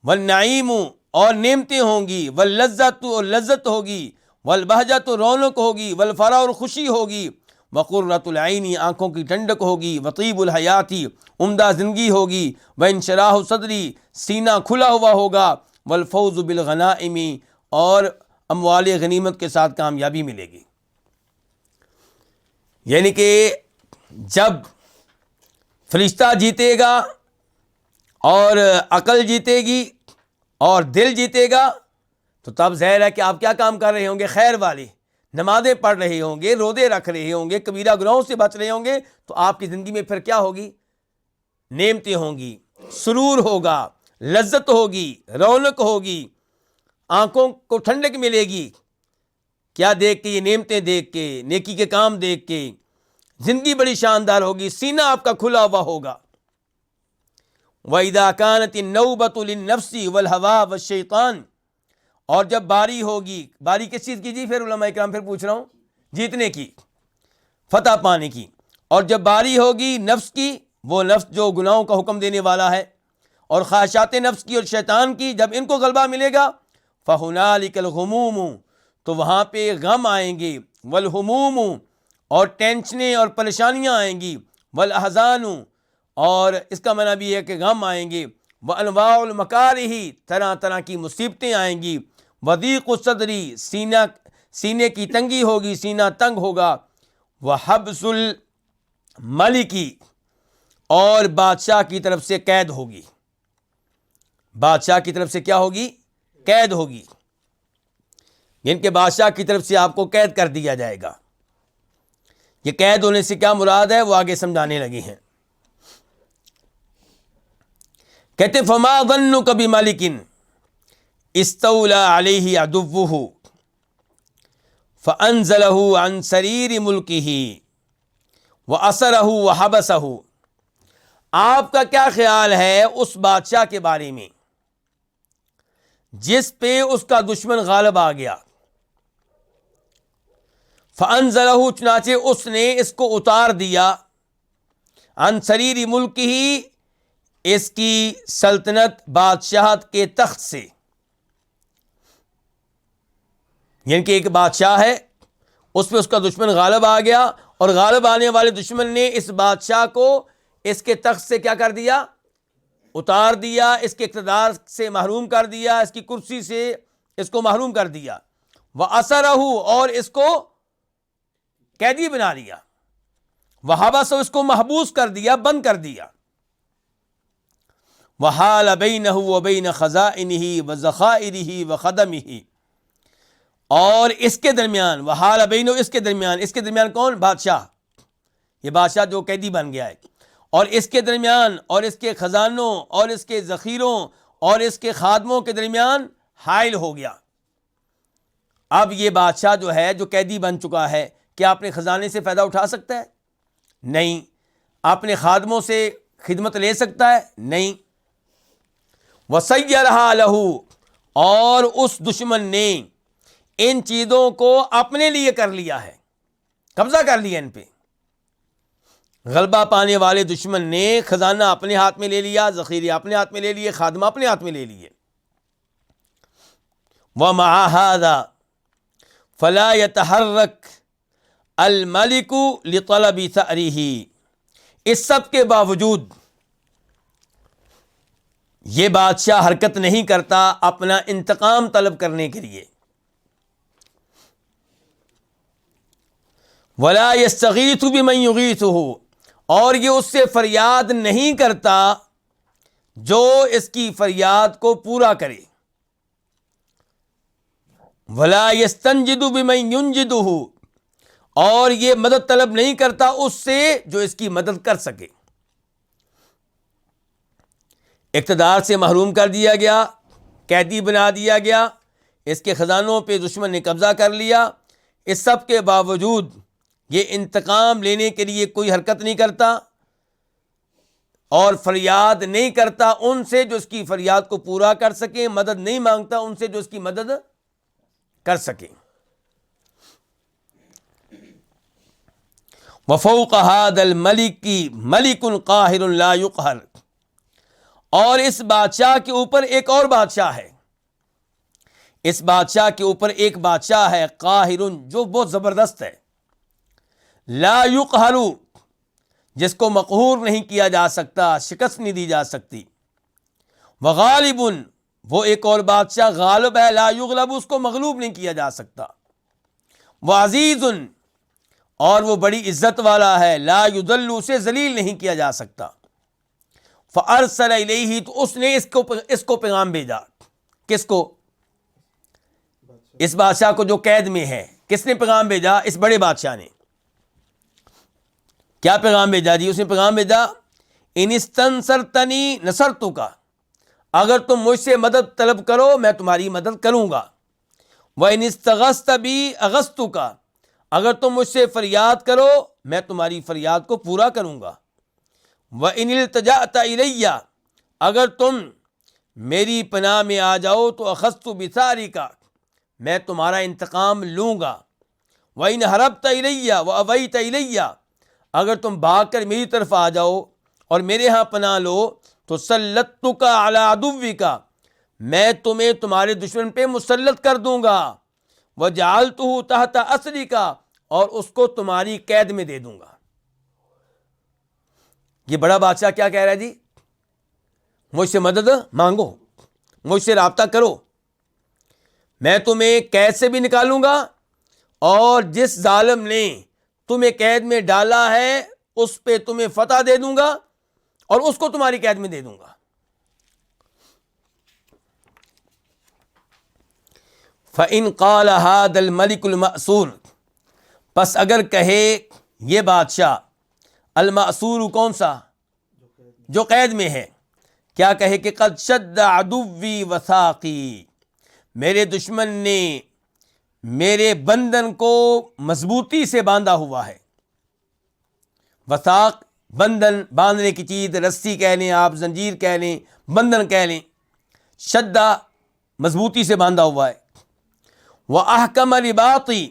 وَالنَّعِيمُ، اور نعمتیں ہوں گی. وَاللَّذَّةُ، اور لذت ہوگی. وَالْبَهْجَةُ، رونق ہوگی. وَالْفَرَحُ، اور خوشی ہوگی. وَقُرَّةُ الْعَيْنِ، آنکھوں کی ٹھنڈک ہوگی. وَطِيبُ الْحَيَاةِ، عمدہ زندگی ہوگی. وَانشراح صدری، سینہ کھلا ہوا ہوگا. وَالْفَوْزُ بِالْغَنَائِمِ، اور اموال غنیمت کے ساتھ کامیابی ملے گی. یعنی کہ جب فرشتہ جیتے گا اور عقل جیتے گی اور دل جیتے گا، تو تب ظاہر ہے کہ آپ کیا کام کر رہے ہوں گے؟ خیر والے، نمازیں پڑھ رہے ہوں گے، روزے رکھ رہے ہوں گے، کبیرہ گناہوں سے بچ رہے ہوں گے. تو آپ کی زندگی میں پھر کیا ہوگی؟ نعمتیں ہوں گی، سرور ہوگا، لذت ہوگی، رونق ہوگی، آنکھوں کو ٹھنڈک ملے گی. کیا دیکھ کے؟ یہ نعمتیں دیکھ کے، نیکی کے کام دیکھ کے. زندگی بڑی شاندار ہوگی، سینہ آپ کا کھلا ہوا ہوگا. وَإِذَا كَانَتِ النَّوْبَةُ لِلنَّفْسِ وَالْهَوَىٰ وَالشَّيْطَانِ، اور جب باری ہوگی، باری کس چیز کی جی؟ پھر علماء کرام پھر پوچھ رہا ہوں، جیتنے کی، فتح پانے کی. اور جب باری ہوگی نفس کی، وہ نفس جو گناہوں کا حکم دینے والا ہے، اور خواہشات نفس کی اور شیطان کی، جب ان کو غلبہ ملے گا، فَهُنَالِكَ الْغُمُومُ، تو وہاں پہ غم آئیں گے. وَالْهُمُومُ، اور ٹینشنیں اور پریشانیاں آئیں گی. وَالْأَحْزَانُ، اور اس کا معنی بھی ہے کہ غم آئیں گے. وَأَنْوَاعُ الْمَكَارِهِ، طرح طرح کی مصیبتیں آئیں گی. وَضِيقُ الصَّدْرِ، سینے کی تنگی ہوگی، سینہ تنگ ہوگا. وَحَبْسُ الْمَلِكِ، اور بادشاہ کی طرف سے قید ہوگی. بادشاہ کی طرف سے کیا ہوگی؟ قید ہوگی. یعنی کہ بادشاہ کی طرف سے آپ کو قید کر دیا جائے گا. یہ قید ہونے سے کیا مراد ہے وہ آگے سمجھانے لگے ہیں. کہتے فما ظنک بملک استولی علیہ عدوہ فانزلہ عن سریر ملکہ واسرہ وحبسہ، آپ کا کیا خیال ہے اس بادشاہ کے بارے میں جس پہ اس کا دشمن غالب آ گیا؟ فانزلہ، چنانچہ اس نے اس کو اتار دیا، عن سریر ملکہ، اس کی سلطنت بادشاہت کے تخت سے. یعنی کہ ایک بادشاہ ہے، اس پہ اس کا دشمن غالب آ گیا، اور غالب آنے والے دشمن نے اس بادشاہ کو اس کے تخت سے کیا کر دیا؟ اتار دیا، اس کے اقتدار سے محروم کر دیا، اس کی کرسی سے اس کو محروم کر دیا. وَأَسَرَهُ، اور اس کو قیدی بنا لیا. وَحَبَسَهُ، اس کو محبوس کر دیا، بند کر دیا. وحال بینہ وبین خزائنہ وذخائرہ وخدمہ، اور اس کے درمیان، وحال بینہ، اس کے درمیان کون؟ بادشاہ، یہ بادشاہ جو قیدی بن گیا ہے، اور اس کے درمیان اور اس کے خزانوں اور اس کے ذخیروں اور اس کے خادموں کے درمیان حائل ہو گیا۔ اب یہ بادشاہ جو ہے، جو قیدی بن چکا ہے، کیا اپنے خزانے سے فائدہ اٹھا سکتا ہے؟ نہیں۔ اپنے خادموں سے خدمت لے سکتا ہے؟ نہیں۔ وَسَيَّرَهَا لَهُ، اور اس دشمن نے ان چیزوں کو اپنے لیے کر لیا ہے، قبضہ کر لیا ان پہ۔ غلبہ پانے والے دشمن نے خزانہ اپنے ہاتھ میں لے لیا، ذخیرے اپنے ہاتھ میں لے لیے، خادمہ اپنے ہاتھ میں لے لیے۔ وَمَعَ هَذَا فَلَا يَتَحَرَّكُ الْمَلِكُ لِطَلَبِ ثَأْرِهِ، اس سب کے باوجود یہ بادشاہ حرکت نہیں کرتا اپنا انتقام طلب کرنے کے لیے۔ وَلَا يَسْتَغِيثُ بِمَنْ يُغِيثُهُ، اور یہ اس سے فریاد نہیں کرتا جو اس کی فریاد کو پورا کرے۔ وَلَا يَسْتَنْجِدُ بِمَنْ يُنْجِدُهُ، اور یہ مدد طلب نہیں کرتا اس سے جو اس کی مدد کر سکے۔ اقتدار سے محروم کر دیا گیا، قیدی بنا دیا گیا، اس کے خزانوں پہ دشمن نے قبضہ کر لیا، اس سب کے باوجود یہ انتقام لینے کے لیے کوئی حرکت نہیں کرتا اور فریاد نہیں کرتا ان سے جو اس کی فریاد کو پورا کر سکیں، مدد نہیں مانگتا ان سے جو اس کی مدد کر سکیں۔ وفوق هذا الملك ملك قاہر لا يقہر، اور اس بادشاہ کے اوپر ایک اور بادشاہ ہے، اس بادشاہ کے اوپر ایک بادشاہ ہے قاہر، جو بہت زبردست ہے، لا یقہر، جس کو مقہور نہیں کیا جا سکتا، شکست نہیں دی جا سکتی۔ وغالب، وہ ایک اور بادشاہ غالب ہے، لا یغلب، اس کو مغلوب نہیں کیا جا سکتا۔ وعزیز، اور وہ بڑی عزت والا ہے، لا یذل، اسے ذلیل نہیں کیا جا سکتا۔ فارسل الیہ، تو اس نے اس کو پیغام بھیجا۔ کس کو؟ اس بادشاہ کو جو قید میں ہے۔ کس نے پیغام بھیجا؟ اس بڑے بادشاہ نے۔ کیا پیغام بھیجا جی؟ اس نے پیغام بھیجا، ان استنصرتنی نصرتک، اگر تم مجھ سے مدد طلب کرو میں تمہاری مدد کروں گا۔ وان استغثت بی اغثتک، اگر تم مجھ سے فریاد کرو میں تمہاری فریاد کو پورا کروں گا۔ وَإِنِ الْتَجَأْتَ إِلَيَّ، اگر تم میری پناہ میں آ جاؤ تو أَخَذْتُ بِثَأْرِكَ، میں تمہارا انتقام لوں گا۔ وَإِنْ هَرَبْتَ إِلَيَّ وَأَوَيْتَ إِلَيَّ، اگر تم بھاگ کر میری طرف آ جاؤ اور میرے ہاں پناہ لو تو سَلَّطْتُكَ عَلَىٰ عَدُوِّكَ، میں تمہیں تمہارے دشمن پہ مسلط کر دوں گا۔ وَجَعَلْتُهُ تَحْتَ أَسْرِكَ، اور اس کو تمہاری قید میں دے دوں گا۔ یہ بڑا بادشاہ کیا کہہ رہا ہے جی؟ مجھ سے مدد مانگو، مجھ سے رابطہ کرو، میں تمہیں قید سے بھی نکالوں گا، اور جس ظالم نے تمہیں قید میں ڈالا ہے اس پہ تمہیں فتح دے دوں گا اور اس کو تمہاری قید میں دے دوں گا۔ فَإِنْ قَالَ هَذَا الْمَلِكُ الْمَأْسُورُ، پس اگر کہے یہ بادشاہ، المأسور کون سا؟ جو قید میں ہے، کیا کہے کہ قد شد عدوی وثاقی، میرے دشمن نے میرے بندن کو مضبوطی سے باندھا ہوا ہے۔ وثاق بندن، باندھنے کی چیز، رسی کہہ لیں آپ، زنجیر کہہ لیں، بندن کہہ لیں، شدہ مضبوطی سے باندھا ہوا ہے۔ وَأَحْكَمَ رِبَاطِي،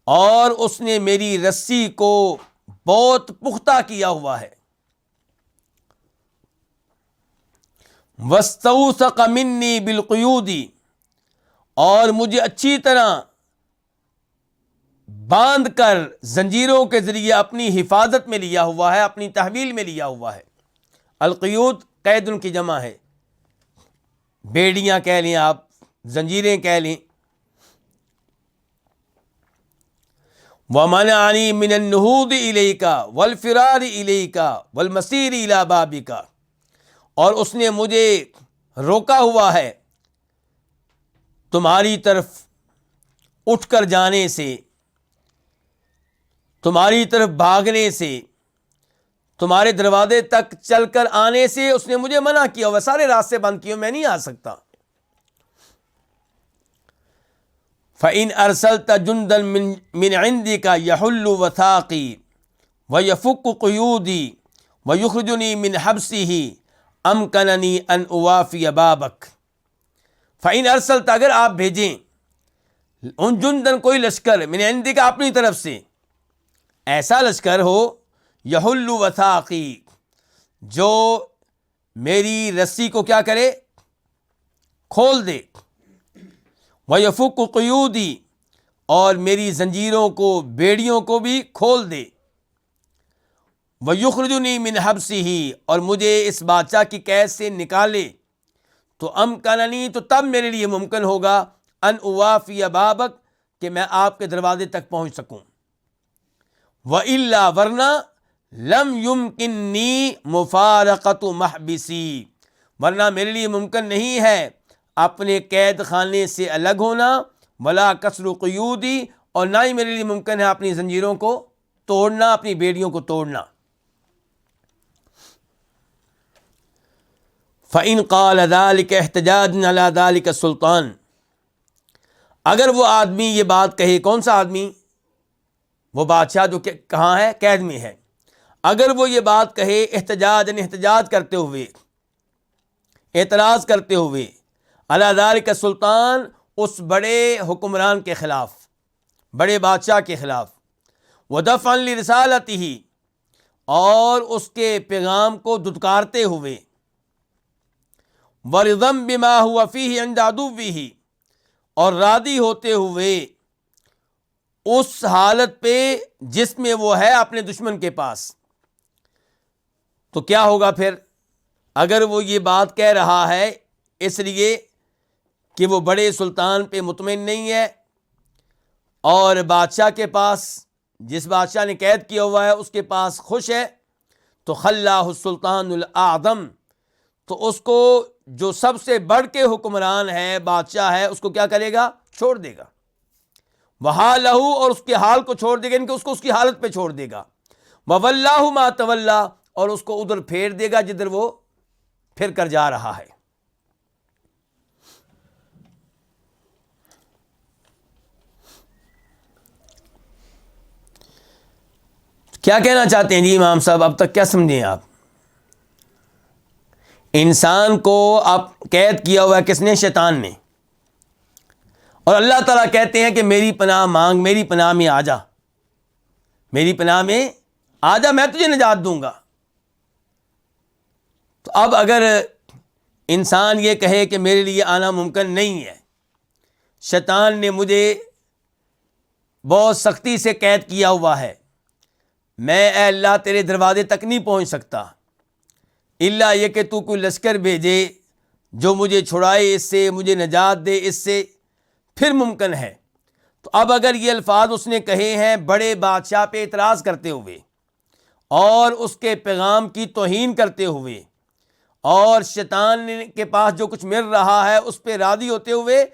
اور اس نے میری رسی کو بہت پختہ کیا ہوا ہے۔ وَاسْتَوْثَقَ مِنِّي بِالْقُيُودِ، اور مجھے اچھی طرح باندھ کر زنجیروں کے ذریعے اپنی حفاظت میں لیا ہوا ہے، اپنی تحویل میں لیا ہوا ہے۔ القیود قید ان کی جمع ہے، بیڑیاں کہہ لیں آپ، زنجیریں کہہ لیں۔ وَمَنَعَنِي مِنَ النُّهُوضِ إِلَيْكَ وَالْفِرَارِ إِلَيْكَ وَالْمَسِيرِ إِلَىٰ بَابِكَ، اور اس نے مجھے روکا ہوا ہے تمہاری طرف اٹھ کر جانے سے، تمہاری طرف بھاگنے سے، تمہارے دروازے تک چل کر آنے سے اس نے مجھے منع کیا ہوا، سارے راستے بند کیے، میں نہیں آ سکتا۔ فَإِنْ أَرْسَلْتَ جُنْدًا مِّنْ عِنْدِكَ يَحُلُّ وَثَاقِي وَيَفُكُّ قُيُودِي وَيُخْرِجُنِي مِنْ حَبْسِهِ أَمْكَنَنِي أَنْ أُوَافِيَ بَابَكَ۔ فَإِنْ أَرْسَلْتَ، اگر آپ بھیجیں، ان جندن کوئی لشکر، من عندک اپنی طرف سے، ایسا لشکر ہو، یحل وثاقی، جو میری رسی کو کیا کرے، کھول دے، ویفک قیودی، اور میری زنجیروں کو، بیڑیوں کو بھی کھول دے، ویخرجنی من حبسہ، اور مجھے اس بادشاہ کی قید سے نکالے، تو امکننی، تو تب میرے لیے ممکن ہوگا، ان اوافی بابک، کہ میں آپ کے دروازے تک پہنچ سکوں، وَإِلَّا، ورنہ، لم یمکننی مفارقت محبسی، ورنہ میرے لیے ممکن نہیں ہے اپنے قید خانے سے الگ ہونا، ولا کسر قیودی، اور نہ ہی میرے لیے ممکن ہے اپنی زنجیروں کو توڑنا، اپنی بیڑیوں کو توڑنا۔ فَإِنْ قَالَ ذَلِكَ احْتِجَاجًا عَلَى ذَلِكَ السُّلْطَانُ، اگر وہ آدمی یہ بات کہے، کون سا آدمی؟ وہ بادشاہ جو کہ کہاں ہے، قید میں ہے، اگر وہ یہ بات کہے احتجاج کرتے ہوئے، اعتراض کرتے ہوئے، علی ذلک السلطان، اس بڑے حکمران کے خلاف، بڑے بادشاہ کے خلاف، ودفعا لرسالتہ، اور اس کے پیغام کو دھتکارتے ہوئے، ورضا بما هو فیہ عند عدوہ، اور راضی ہوتے ہوئے اس حالت پہ جس میں وہ ہے اپنے دشمن کے پاس، تو کیا ہوگا پھر؟ اگر وہ یہ بات کہہ رہا ہے اس لیے کہ وہ بڑے سلطان پہ مطمئن نہیں ہے، اور بادشاہ کے پاس، جس بادشاہ نے قید کیا ہوا ہے اس کے پاس خوش ہے، تو خلاہ السلطان الاعظم، تو اس کو جو سب سے بڑھ کے حکمران ہے، بادشاہ ہے، اس کو کیا کرے گا؟ چھوڑ دے گا، وحالہ، اور اس کے حال کو چھوڑ دے گا، یعنی کہ اس کو اس کی حالت پہ چھوڑ دے گا، وواللہ ما تولا، اور اس کو ادھر پھیر دے گا جدھر وہ پھر کر جا رہا ہے۔ کیا کہنا چاہتے ہیں جی امام صاحب؟ اب تک کیا سمجھیں آپ؟ انسان کو اب قید کیا ہوا ہے کس نے؟ شیطان نے، اور اللہ تعالیٰ کہتے ہیں کہ میری پناہ مانگ، میری پناہ میں آ جا، میری پناہ میں آ جا، میں تجھے نجات دوں گا۔ تو اب اگر انسان یہ کہے کہ میرے لیے آنا ممکن نہیں ہے، شیطان نے مجھے بہت سختی سے قید کیا ہوا ہے، میں اے اللہ تیرے دروازے تک نہیں پہنچ سکتا، الا یہ کہ تو کوئی لشکر بھیجے جو مجھے چھڑائے اس سے، مجھے نجات دے اس سے، پھر ممکن ہے۔ تو اب اگر یہ الفاظ اس نے کہے ہیں بڑے بادشاہ پہ اعتراض کرتے ہوئے، اور اس کے پیغام کی توہین کرتے ہوئے، اور شیطان کے پاس جو کچھ مل رہا ہے اس پہ راضی ہوتے ہوئے،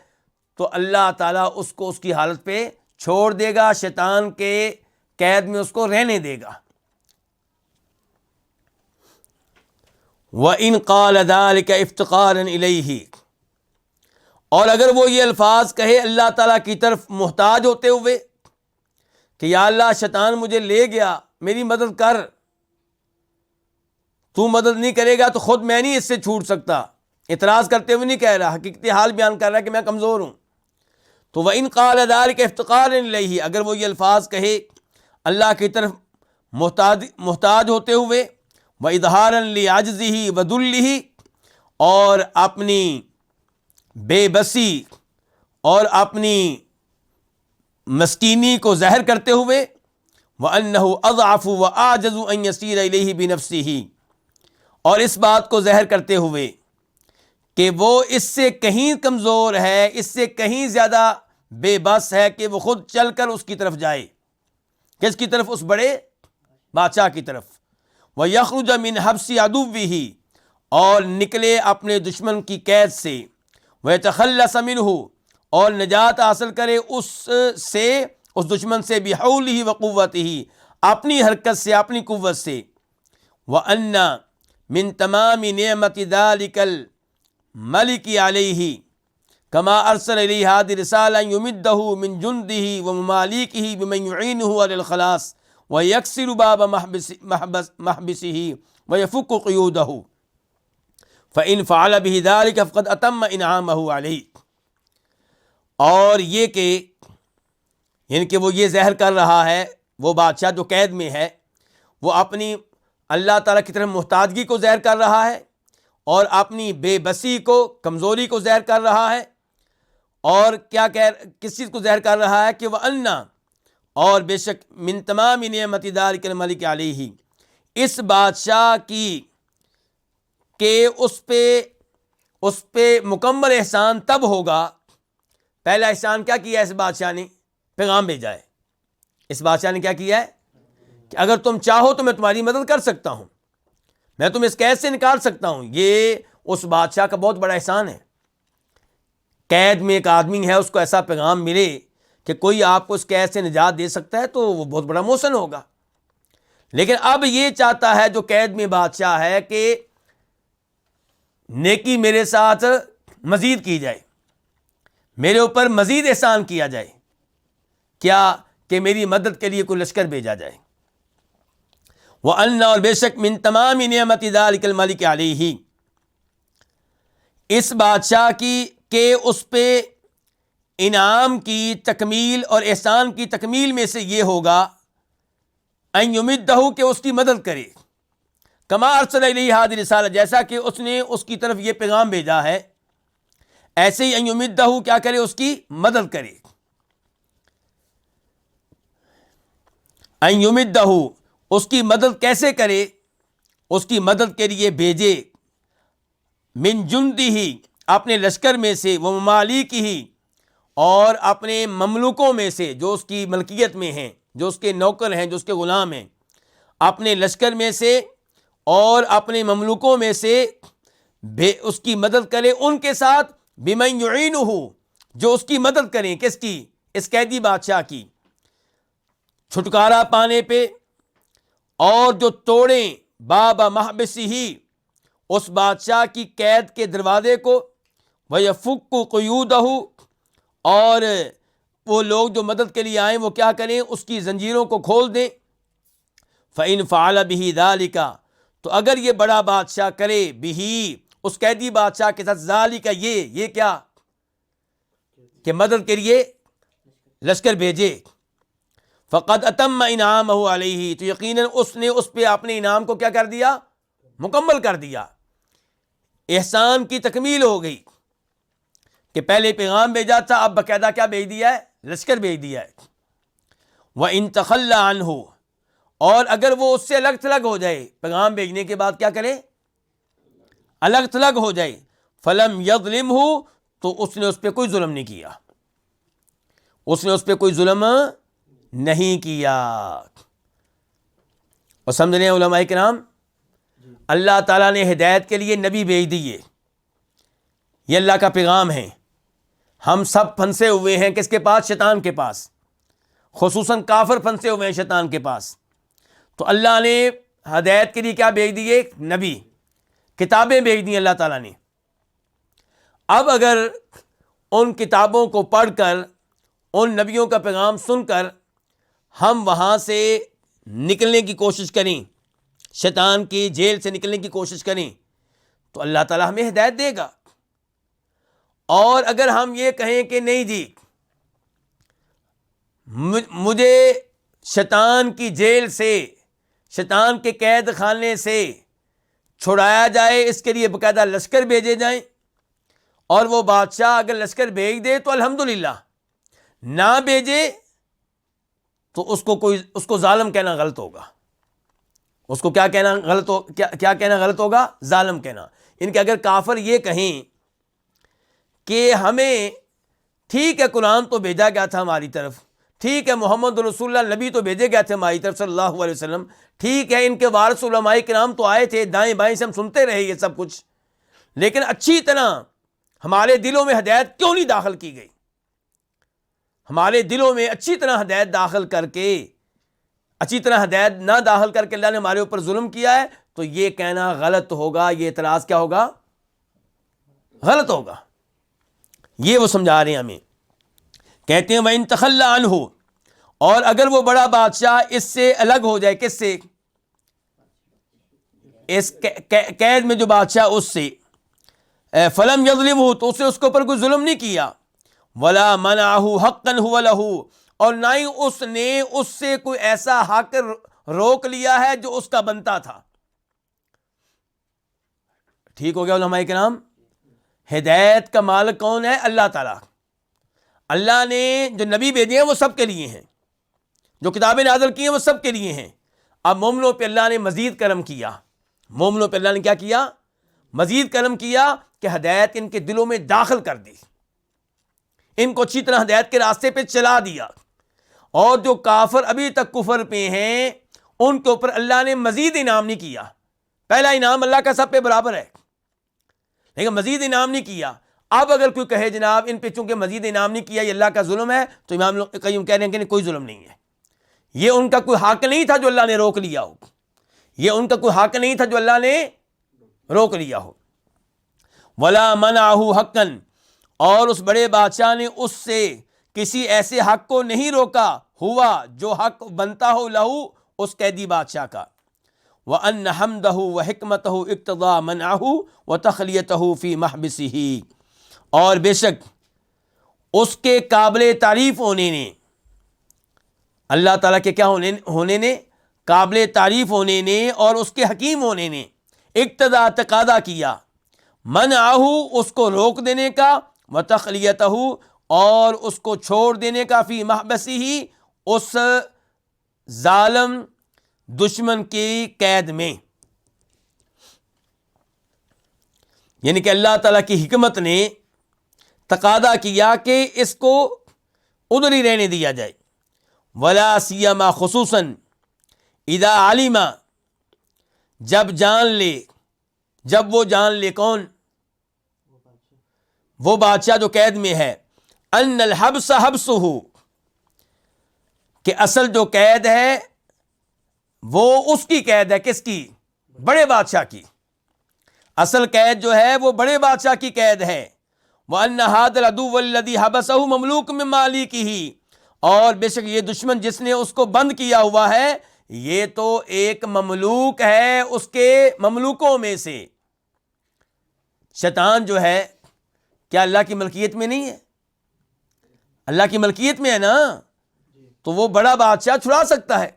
تو اللہ تعالیٰ اس کو اس کی حالت پہ چھوڑ دے گا، شیطان کے قید میں اس کو رہنے دے گا۔ وَإِنْ قَالَ ذَلِكَ افتقارا الیہ، اور اگر وہ یہ الفاظ کہے اللہ تعالیٰ کی طرف محتاج ہوتے ہوئے کہ یا اللہ شیطان مجھے لے گیا، میری مدد کر، تو مدد نہیں کرے گا تو خود میں نہیں اس سے چھوٹ سکتا، اعتراض کرتے ہوئے نہیں کہہ رہا، حقیقت حال بیان کر رہا ہے کہ میں کمزور ہوں۔ تو وَإِنْ قَالَ ذَلِكَ افتقارا الیہ، اگر وہ یہ الفاظ کہے اللہ کی طرف محتاج ہوتے ہوئے، وَإِظْهَارًا لِعَجْزِهِ وَذُلِّهِ، اور اپنی بے بسی اور اپنی مسکینی کو ظاہر کرتے ہوئے، وَأَنَّهُ أَضْعَفُ وَأَعْجَزُ أَن يَسِيرَ إِلَيْهِ بِنَفْسِهِ، اور اس بات کو ظاہر کرتے ہوئے کہ وہ اس سے کہیں کمزور ہے، اس سے کہیں زیادہ بے بس ہے کہ وہ خود چل کر اس کی طرف جائے، کس کی طرف؟ اس بڑے بادشاہ کی طرف۔ وَيَخْرُجَ مِنْ حَبْسِ عَدُوِّهِ، اور نکلے اپنے دشمن کی قید سے، وَيَتَخَلَّصَ مِنْهُ اور نجات حاصل کرے اس دشمن سے، بِحَوْلِهِ وَقُوَّتِهِ اپنی حرکت سے، اپنی قوت سے، وَأَنَّ مِن تَمَامِ نِعْمَةِ ذَلِكَ الْمَلِكِ عَلَيْهِ كما ارسل الیہ هذه الرسالة یمدہ من جندہ وممالکہ بمن یعینہ علی الخلاص ویکسر باب محبسہ ویفک قیودہ فإن فعل به ذلك فقد اتم انعامہ علیہ۔ اور یہ کہ یعنی کہ وہ یہ زہر کر رہا ہے، وہ بادشاہ جو قید میں ہے، وہ اپنی اللہ تعالیٰ کی طرف محتاجگی کو زہر کر رہا ہے، اور اپنی بے بسی کو، کمزوری کو زہر کر رہا ہے، اور کس چیز کو زہر کر رہا ہے کہ وَأَنَّ اور بے شک من تمام نعمت ذَلِكَ الْمَلِكِ علیہ اس بادشاہ کی کہ اس پہ مکمل احسان تب ہوگا۔ پہلا احسان کیا کیا ہے اس بادشاہ نے؟ پیغام بھیجا ہے۔ اس بادشاہ نے کیا کیا ہے کہ اگر تم چاہو تو میں تمہاری مدد کر سکتا ہوں، میں تمہیں اس قید سے نکال سکتا ہوں۔ یہ اس بادشاہ کا بہت بڑا احسان ہے۔ قید میں ایک آدمی ہے، اس کو ایسا پیغام ملے کہ کوئی آپ کو اس قید سے نجات دے سکتا ہے تو وہ بہت بڑا محسن ہوگا۔ لیکن اب یہ چاہتا ہے جو قید میں بادشاہ ہے کہ نیکی میرے ساتھ مزید کی جائے، میرے اوپر مزید احسان کیا جائے، کیا کہ میری مدد کے لیے کوئی لشکر بھیجا جائے۔ وَأَنَّ اور بے شک من تمام نعمت ذَلِكَ الْمَلِكِ علیہ اس بادشاہ کی کہ اس پہ انعام کی تکمیل اور احسان کی تکمیل میں سے یہ ہوگا ان یمدہ کہ اس کی مدد کرے، کما ارسل الیہ ہذہ الرسالہ جیسا کہ اس نے اس کی طرف یہ پیغام بھیجا ہے، ایسے ہی ان یمدہ کیا کرے، اس کی مدد کرے۔ ان یمدہ اس کی مدد کیسے کرے؟ اس کی مدد کے لیے بھیجے من جندہ اپنے لشکر میں سے، وہ ممالکہ اور اپنے مملوکوں میں سے جو اس کی ملکیت میں ہیں، جو اس کے نوکر ہیں، جو اس کے غلام ہیں، اپنے لشکر میں سے اور اپنے مملوکوں میں سے اس کی مدد کرے، ان کے ساتھ بمن یعینہ جو اس کی مدد کریں، کس کی؟ اس قیدی بادشاہ کی چھٹکارا پانے پہ، اور جو توڑیں باب محبسہ اس بادشاہ کی قید کے دروازے کو، وَيَفُكُّ قُيُودَهُ اور وہ لوگ جو مدد کے لیے آئیں وہ کیا کریں، اس کی زنجیروں کو کھول دیں۔ فَإِن فَعَلَ بِهِ ذَلِكَ تو اگر یہ بڑا بادشاہ کرے بِهِ اس قیدی بادشاہ کے ساتھ ذَلِكَ یہ کیا کہ مدد کے لیے لشکر بھیجے، فَقَدْ أَتَمَّ إِنْعَامَهُ عَلَيْهِ تو یقیناً اس نے اس پہ اپنے انعام کو کیا کر دیا، مکمل کر دیا، احسان کی تکمیل ہو گئی کہ پہلے پیغام بھیجا تھا، اب باقاعدہ کیا بھیج دیا ہے، لشکر بھیج دیا ہے۔ وَإِن تَخَلَّ عَنْهُ اور اگر وہ اس سے الگ تھلگ ہو جائے، پیغام بھیجنے کے بعد کیا کرے، الگ تھلگ ہو جائے، فَلَمْ يَظْلِمْهُ تو اس نے اس پہ کوئی ظلم نہیں کیا، اس نے اس پہ کوئی ظلم نہیں کیا۔ اور سمجھ رہے ہیں علماء کرام، اللہ تعالیٰ نے ہدایت کے لیے نبی بھیج دیے، یہ اللہ کا پیغام ہے۔ ہم سب پھنسے ہوئے ہیں کس کے پاس؟ شیطان کے پاس، خصوصاً کافر پھنسے ہوئے ہیں شیطان کے پاس۔ تو اللہ نے ہدایت کے لیے کیا بھیج دیے؟ نبی، کتابیں بھیج دی اللہ تعالیٰ نے۔ اب اگر ان کتابوں کو پڑھ کر، ان نبیوں کا پیغام سن کر ہم وہاں سے نکلنے کی کوشش کریں، شیطان کی جیل سے نکلنے کی کوشش کریں، تو اللہ تعالیٰ ہمیں ہدایت دے گا۔ اور اگر ہم یہ کہیں کہ نہیں جی مجھے شیطان کی جیل سے، شیطان کے قید خانے سے چھڑایا جائے، اس کے لیے باقاعدہ لشکر بھیجے جائیں، اور وہ بادشاہ اگر لشکر بھیج دے تو الحمدللہ، نہ بھیجے تو اس کو ظالم کہنا غلط ہوگا۔ اس کو کیا کہنا غلط ہوگا؟ ظالم کہنا۔ ان کے اگر کافر یہ کہیں کہ ہمیں ٹھیک ہے قرآن تو بھیجا گیا تھا ہماری طرف، ٹھیک ہے محمد رسول اللہ نبی تو بھیجے گئے تھے ہماری طرف صلی اللہ علیہ وسلم، ٹھیک ہے ان کے وارث علماء کرام تو آئے تھے، دائیں بائیں سے ہم سنتے رہے یہ سب کچھ، لیکن اچھی طرح ہمارے دلوں میں ہدایت کیوں نہیں داخل کی گئی؟ ہمارے دلوں میں اچھی طرح ہدایت داخل کر کے، اچھی طرح ہدایت نہ داخل کر کے اللہ نے ہمارے اوپر ظلم کیا ہے، تو یہ کہنا غلط ہوگا، یہ اعتراض کیا ہوگا؟ غلط ہوگا۔ یہ وہ سمجھا رہے ہیں ہمیں، کہتے ہیں وَإِن تَخَلَّ عَنْهُ، اور اگر وہ بڑا بادشاہ اس سے الگ ہو جائے، کس سے؟ اس قید میں جو بادشاہ اس سے، فَلَمْ يَظْلِمْهُ، تو اس کے اوپر کوئی ظلم نہیں کیا، وَلَا مَنَعَهُ حَقًّا هُوَ لَهُ، اور نہ ہی اس نے اس سے کوئی ایسا حق روک لیا ہے جو اس کا بنتا تھا۔ ٹھیک ہو گیا علماء کرام؟ ہدایت کا مالک کون ہے؟ اللہ تعالیٰ۔ اللہ نے جو نبی بھیجے ہیں وہ سب کے لیے ہیں، جو کتابیں نازل کی ہیں وہ سب کے لیے ہیں۔ اب مومنوں پہ اللہ نے مزید کرم کیا، مومنوں پہ اللہ نے کیا کیا؟ مزید کرم کیا کہ ہدایت ان کے دلوں میں داخل کر دی، ان کو اچھی طرح ہدایت کے راستے پہ چلا دیا، اور جو کافر ابھی تک کفر پہ ہیں ان کے اوپر اللہ نے مزید انعام نہیں کیا۔ پہلا انعام اللہ کا سب پہ برابر ہے، لیکن مزید انعام نہیں کیا۔ اب اگر کوئی کہے جناب ان پہ چونکہ مزید انعام نہیں کیا یہ اللہ کا ظلم ہے، تو امام قیم کہہ رہے ہیں کہ کوئی ظلم نہیں ہے، یہ ان کا کوئی حق نہیں تھا جو اللہ نے روک لیا ہو، یہ ان کا کوئی حق نہیں تھا جو اللہ نے روک لیا ہو۔ وَلَا مَنَعَهُ حَقًّا، اور اس بڑے بادشاہ نے اس سے کسی ایسے حق کو نہیں روکا، ہوا جو حق بنتا ہو لہو اس قیدی بادشاہ کا، وَأَنَّ حَمْدَهُ وَحِكْمَتَهُ اقْتَضَىٰ مَنْعَهُ وَتَخْلِيَتَهُ فِي مَحْبِسِهِ، اور بے شک اس کے قابل تعریف ہونے نے، اللہ تعالیٰ کے کیا ہونے نے؟ قابل تعریف ہونے نے اور اس کے حکیم ہونے نے اقتضا تقاضا کیا، منعه اس کو روک دینے کا، وتخلیتہ اور اس کو چھوڑ دینے کا، فی محبسہ اس ظالم دشمن کی قید میں، یعنی کہ اللہ تعالیٰ کی حکمت نے تقاضا کیا کہ اس کو ادھر ہی رہنے دیا جائے۔ ولا سیما خصوصاً اذا علم، جب جان لے، جب وہ جان لے، کون؟ وہ بادشاہ جو قید میں ہے، ان الحبس حبسہ، کہ اصل جو قید ہے وہ اس کی قید ہے، کس کی؟ بڑے بادشاہ کی، اصل قید جو ہے وہ بڑے بادشاہ کی قید ہے۔ وَأَنَّ هَذَا الْعَدُوَّ الَّذِي حَبَسَهُ مَمْلُوكٌ مِّن مَالِكِهِ، اور بے شک یہ دشمن جس نے اس کو بند کیا ہوا ہے یہ تو ایک مملوک ہے اس کے مملوکوں میں سے۔ شیطان جو ہے کیا اللہ کی ملکیت میں نہیں ہے؟ اللہ کی ملکیت میں ہے نا، تو وہ بڑا بادشاہ چھڑا سکتا ہے۔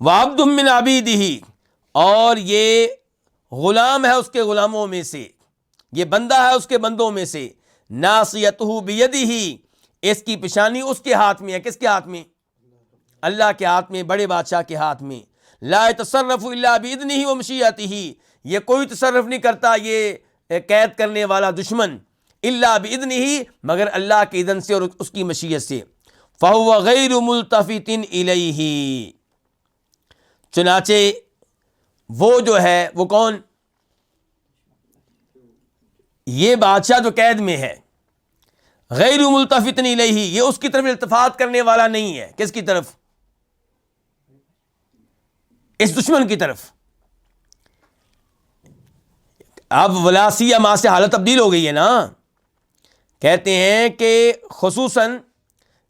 وَعَبْدٌ مِّنْ عَبِيدِهِ، اور یہ غلام ہے اس کے غلاموں میں سے، یہ بندہ ہے اس کے بندوں میں سے۔ ناصیتہ بیدہ، اس کی پیشانی اس کے ہاتھ میں ہے، کس کے ہاتھ میں؟ اللہ کے ہاتھ میں، بڑے بادشاہ کے ہاتھ میں۔ لا يتصرف الا باذنہ ومشیئتہ، یہ کوئی تصرف نہیں کرتا یہ قید کرنے والا دشمن، الا باذنہ، مگر اللہ کے اذن سے اور اس کی مشیت سے۔ فهو غیر ملتفت الیہ، چنانچہ وہ جو ہے وہ کون؟ یہ بادشاہ جو قید میں ہے، غیر ملتفت الیہ، یہ اس کی طرف التفات کرنے والا نہیں ہے، کس کی طرف؟ اس دشمن کی طرف۔ اب ولاسی اما سے حالت تبدیل ہو گئی ہے نا، کہتے ہیں کہ خصوصاً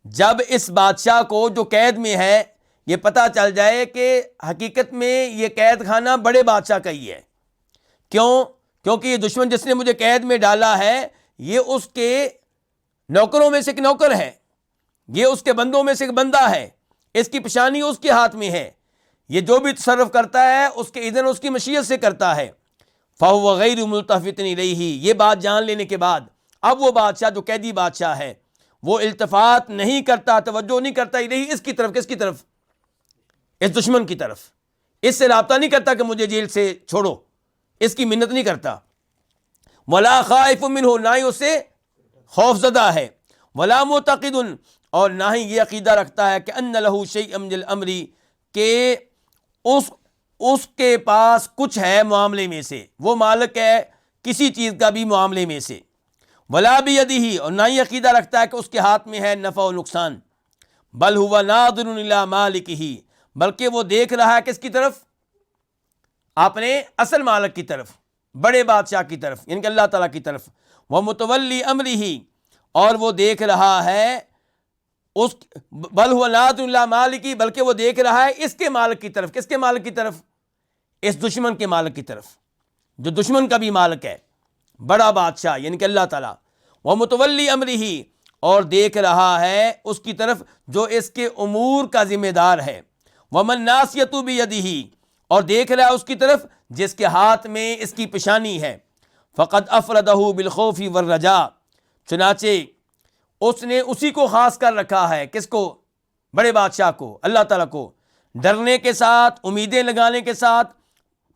جب اس بادشاہ کو جو قید میں ہے یہ پتہ چل جائے کہ حقیقت میں یہ قید خانہ بڑے بادشاہ کا ہی ہے، کیوں؟ کیونکہ یہ دشمن جس نے مجھے قید میں ڈالا ہے یہ اس کے نوکروں میں سے ایک نوکر ہے، یہ اس کے بندوں میں سے ایک بندہ ہے، اس کی پیشانی اس کے ہاتھ میں ہے، یہ جو بھی تصرف کرتا ہے اس کے اذن اس کی مشیت سے کرتا ہے۔ فَهُوَ غَيْرُ مُلْتَفِتٍ إِلَيْهِ، یہ بات جان لینے کے بعد اب وہ بادشاہ جو قیدی بادشاہ ہے وہ التفات نہیں کرتا، توجہ نہیں کرتا الیہ، اس کی طرف، کس کی طرف؟ اس دشمن کی طرف، اس سے رابطہ نہیں کرتا کہ مجھے جیل سے چھوڑو، اس کی منت نہیں کرتا۔ ولا خائف منہ، نہ ہی اس سے خوف زدہ ہے۔ ولا معتقد، اور نہ ہی یہ عقیدہ رکھتا ہے کہ ان لہ شیء من الامر، کہ اس کے پاس کچھ ہے معاملے میں سے، وہ مالک ہے کسی چیز کا بھی معاملے میں سے، ولا بیدہ، اور نہ ہی عقیدہ رکھتا ہے کہ اس کے ہاتھ میں ہے نفع و نقصان، بل ہوا ناظر الی مالکہ، بلکہ وہ دیکھ رہا ہے کس کی طرف؟ اپنے اصل مالک کی طرف، بڑے بادشاہ کی طرف، یعنی کہ اللہ تعالیٰ کی طرف، وہ متولی امرہ، اور وہ دیکھ رہا ہے اس، بل ہوا ناظر الی مالکہ، بلکہ وہ دیکھ رہا ہے اس کے مالک کی طرف۔ کس کے مالک کی طرف؟ اس دشمن کے مالک کی طرف، جو دشمن کا بھی مالک ہے، بڑا بادشاہ یعنی کہ اللہ تعالیٰ۔ وہ متولی امرہ، اور دیکھ رہا ہے اس کی طرف جو اس کے امور کا ذمہ دار ہے۔ ومن ناصیۃ بیدہ، اور دیکھ رہا ہے اس کی طرف جس کے ہاتھ میں اس کی پیشانی ہے۔ فقد افردہ بالخوف والرجاء، چنانچہ اس نے اسی کو خاص کر رکھا ہے، کس کو؟ بڑے بادشاہ کو، اللہ تعالیٰ کو، ڈرنے کے ساتھ، امیدیں لگانے کے ساتھ،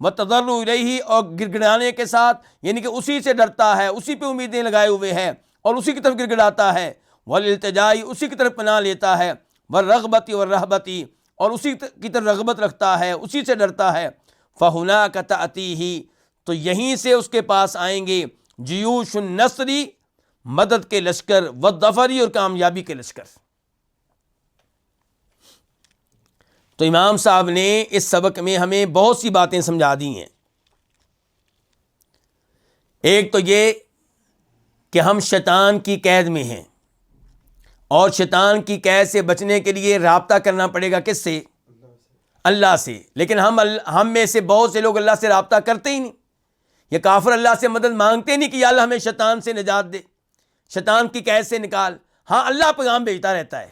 وتضرع الیہ، اور گر گڑانے کے ساتھ، یعنی کہ اسی سے ڈرتا ہے، اسی پہ امیدیں لگائے ہوئے ہے اور اسی کی طرف گر گڑاتا ہے، والالتجاء، اسی کی طرف پناہ لیتا ہے، والرغبۃ والرہبۃ، اور اسی کی طرف رغبت رکھتا ہے، اسی سے ڈرتا ہے۔ فہناک تأتیہ، تو یہیں سے اس کے پاس آئیں گے جیوش النصر، مدد کے لشکر، والظفر، اور کامیابی کے لشکر۔ تو امام صاحب نے اس سبق میں ہمیں بہت سی باتیں سمجھا دی ہیں۔ ایک تو یہ کہ ہم شیطان کی قید میں ہیں، اور شیطان کی قید سے بچنے کے لیے رابطہ کرنا پڑے گا کس سے؟ اللہ سے۔ لیکن ہم میں سے بہت سے لوگ اللہ سے رابطہ کرتے ہی نہیں، یہ کافر اللہ سے مدد مانگتے نہیں کہ یا اللہ ہمیں شیطان سے نجات دے، شیطان کی قید سے نکال۔ ہاں، اللہ پیغام بھیجتا رہتا ہے،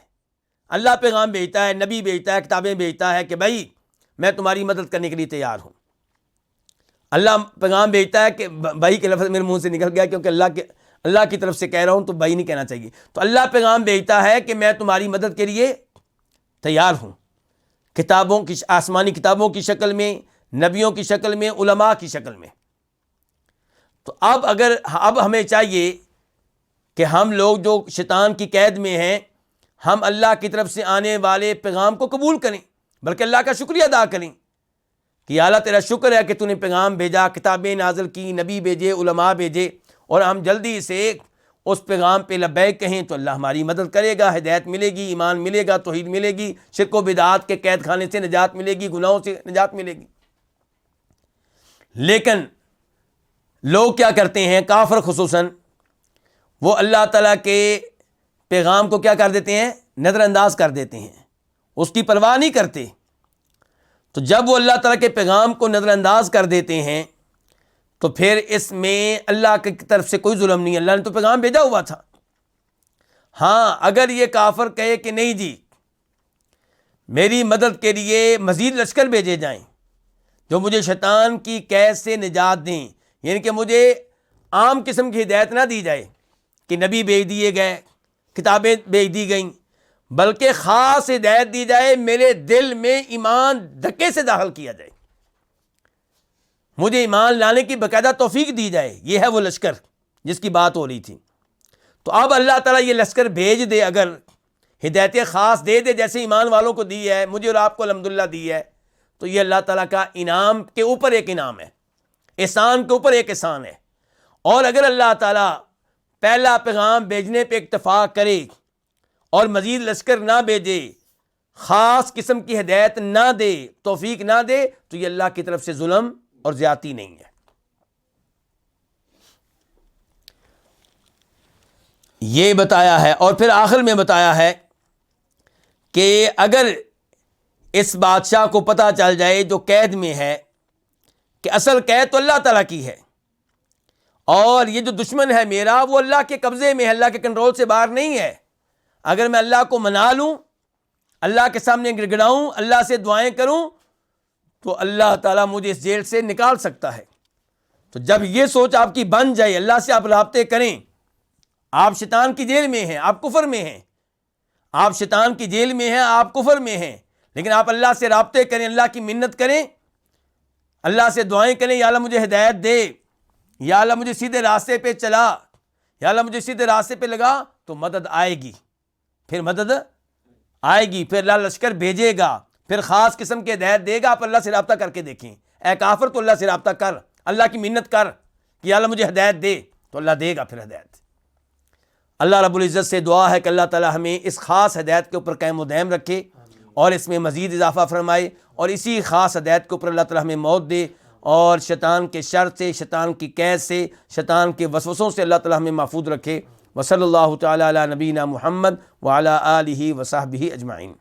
اللہ پیغام بھیجتا ہے، نبی بھیجتا ہے، کتابیں بھیجتا ہے کہ بھائی میں تمہاری مدد کرنے کے لیے تیار ہوں۔ اللہ پیغام بھیجتا ہے کہ بھائی کے لفظ میرے منہ سے نکل گیا کیونکہ اللہ کی طرف سے کہہ رہا ہوں تو بھائی نہیں کہنا چاہیے، تو اللہ پیغام بھیجتا ہے کہ میں تمہاری مدد کے لیے تیار ہوں، کتابوں کی، آسمانی کتابوں کی شکل میں، نبیوں کی شکل میں، علماء کی شکل میں۔ تو اب ہمیں چاہیے کہ ہم لوگ جو شیطان کی قید میں ہیں، ہم اللہ کی طرف سے آنے والے پیغام کو قبول کریں، بلکہ اللہ کا شکریہ ادا کریں کہ یا اللہ تیرا شکر ہے کہ تو نے پیغام بھیجا، کتابیں نازل کی، نبی بھیجے، علماء بھیجے، اور ہم جلدی سے اس پیغام پہ لبیک کہیں تو اللہ ہماری مدد کرے گا، ہدایت ملے گی، ایمان ملے گا، توحید ملے گی، شرک و بدعات کے قید خانے سے نجات ملے گی، گناہوں سے نجات ملے گی۔ لیکن لوگ کیا کرتے ہیں، کافر خصوصاً، وہ اللہ تعالیٰ کے پیغام کو کیا کر دیتے ہیں؟ نظر انداز کر دیتے ہیں، اس کی پرواہ نہیں کرتے۔ تو جب وہ اللہ تعالیٰ کے پیغام کو نظر انداز کر دیتے ہیں تو پھر اس میں اللہ کی طرف سے کوئی ظلم نہیں، اللہ نے تو پیغام بھیجا ہوا تھا۔ ہاں، اگر یہ کافر کہے کہ نہیں جی میری مدد کے لیے مزید لشکر بھیجے جائیں جو مجھے شیطان کی قید سے نجات دیں، یعنی کہ مجھے عام قسم کی ہدایت نہ دی جائے کہ نبی بھیج دیے گئے، کتابیں بھیج دی گئیں، بلکہ خاص ہدایت دی جائے، میرے دل میں ایمان دھکے سے داخل کیا جائے، مجھے ایمان لانے کی باقاعدہ توفیق دی جائے، یہ ہے وہ لشکر جس کی بات ہو رہی تھی۔ تو اب اللہ تعالیٰ یہ لشکر بھیج دے، اگر ہدایت خاص دے دے جیسے ایمان والوں کو دی ہے، مجھے اور آپ کو الحمدللہ دی ہے، تو یہ اللہ تعالیٰ کا انعام کے اوپر ایک انعام ہے، احسان کے اوپر ایک احسان ہے۔ اور اگر اللہ تعالیٰ پہلا پیغام بھیجنے پہ اتفاق کرے اور مزید لشکر نہ بھیجے، خاص قسم کی ہدایت نہ دے، توفیق نہ دے، تو یہ اللہ کی طرف سے ظلم اور زیادتی نہیں ہے۔ یہ بتایا ہے، اور پھر آخر میں بتایا ہے کہ اگر اس بادشاہ کو پتہ چل جائے جو قید میں ہے کہ اصل قید تو اللہ تعالیٰ کی ہے، اور یہ جو دشمن ہے میرا وہ اللہ کے قبضے میں ہے، اللہ کے کنٹرول سے باہر نہیں ہے، اگر میں اللہ کو منا لوں، اللہ کے سامنے گڑ گڑاؤں، اللہ سے دعائیں کروں، تو اللہ تعالیٰ مجھے اس جیل سے نکال سکتا ہے۔ تو جب یہ سوچ آپ کی بن جائے، اللہ سے آپ رابطے کریں، آپ شیطان کی جیل میں ہیں، آپ کفر میں ہیں، آپ شیطان کی جیل میں ہیں، آپ کفر میں ہیں، لیکن آپ اللہ سے رابطے کریں، اللہ کی منت کریں، اللہ سے دعائیں کریں، یا اللہ مجھے ہدایت دے، یا اللہ مجھے سیدھے راستے پہ چلا، یا اللہ مجھے سیدھے راستے پہ لگا تو مدد آئے گی، پھر مدد آئے گی، پھر اللہ لشکر بھیجے گا، پھر خاص قسم کے ہدایت دے گا۔ آپ اللہ سے رابطہ کر کے دیکھیں، اے کافر تو اللہ سے رابطہ کر، اللہ کی منت کر کہ یا اللہ مجھے ہدایت دے، تو اللہ دے گا پھر ہدایت۔ اللہ رب العزت سے دعا ہے کہ اللہ تعالی ہمیں اس خاص ہدایت کے اوپر قائم و دائم رکھے اور اس میں مزید اضافہ فرمائے، اور اسی خاص ہدایت کے اوپر اللہ تعالی ہمیں موت دے، اور شیطان کے شر سے، شیطان کی قید سے، شیطان کے وسوسوں سے اللہ تعالی ہمیں محفوظ رکھے۔ وصلی اللہ تعالی علی نبینا محمد وعلی آلہ وصحبہ اجمعین۔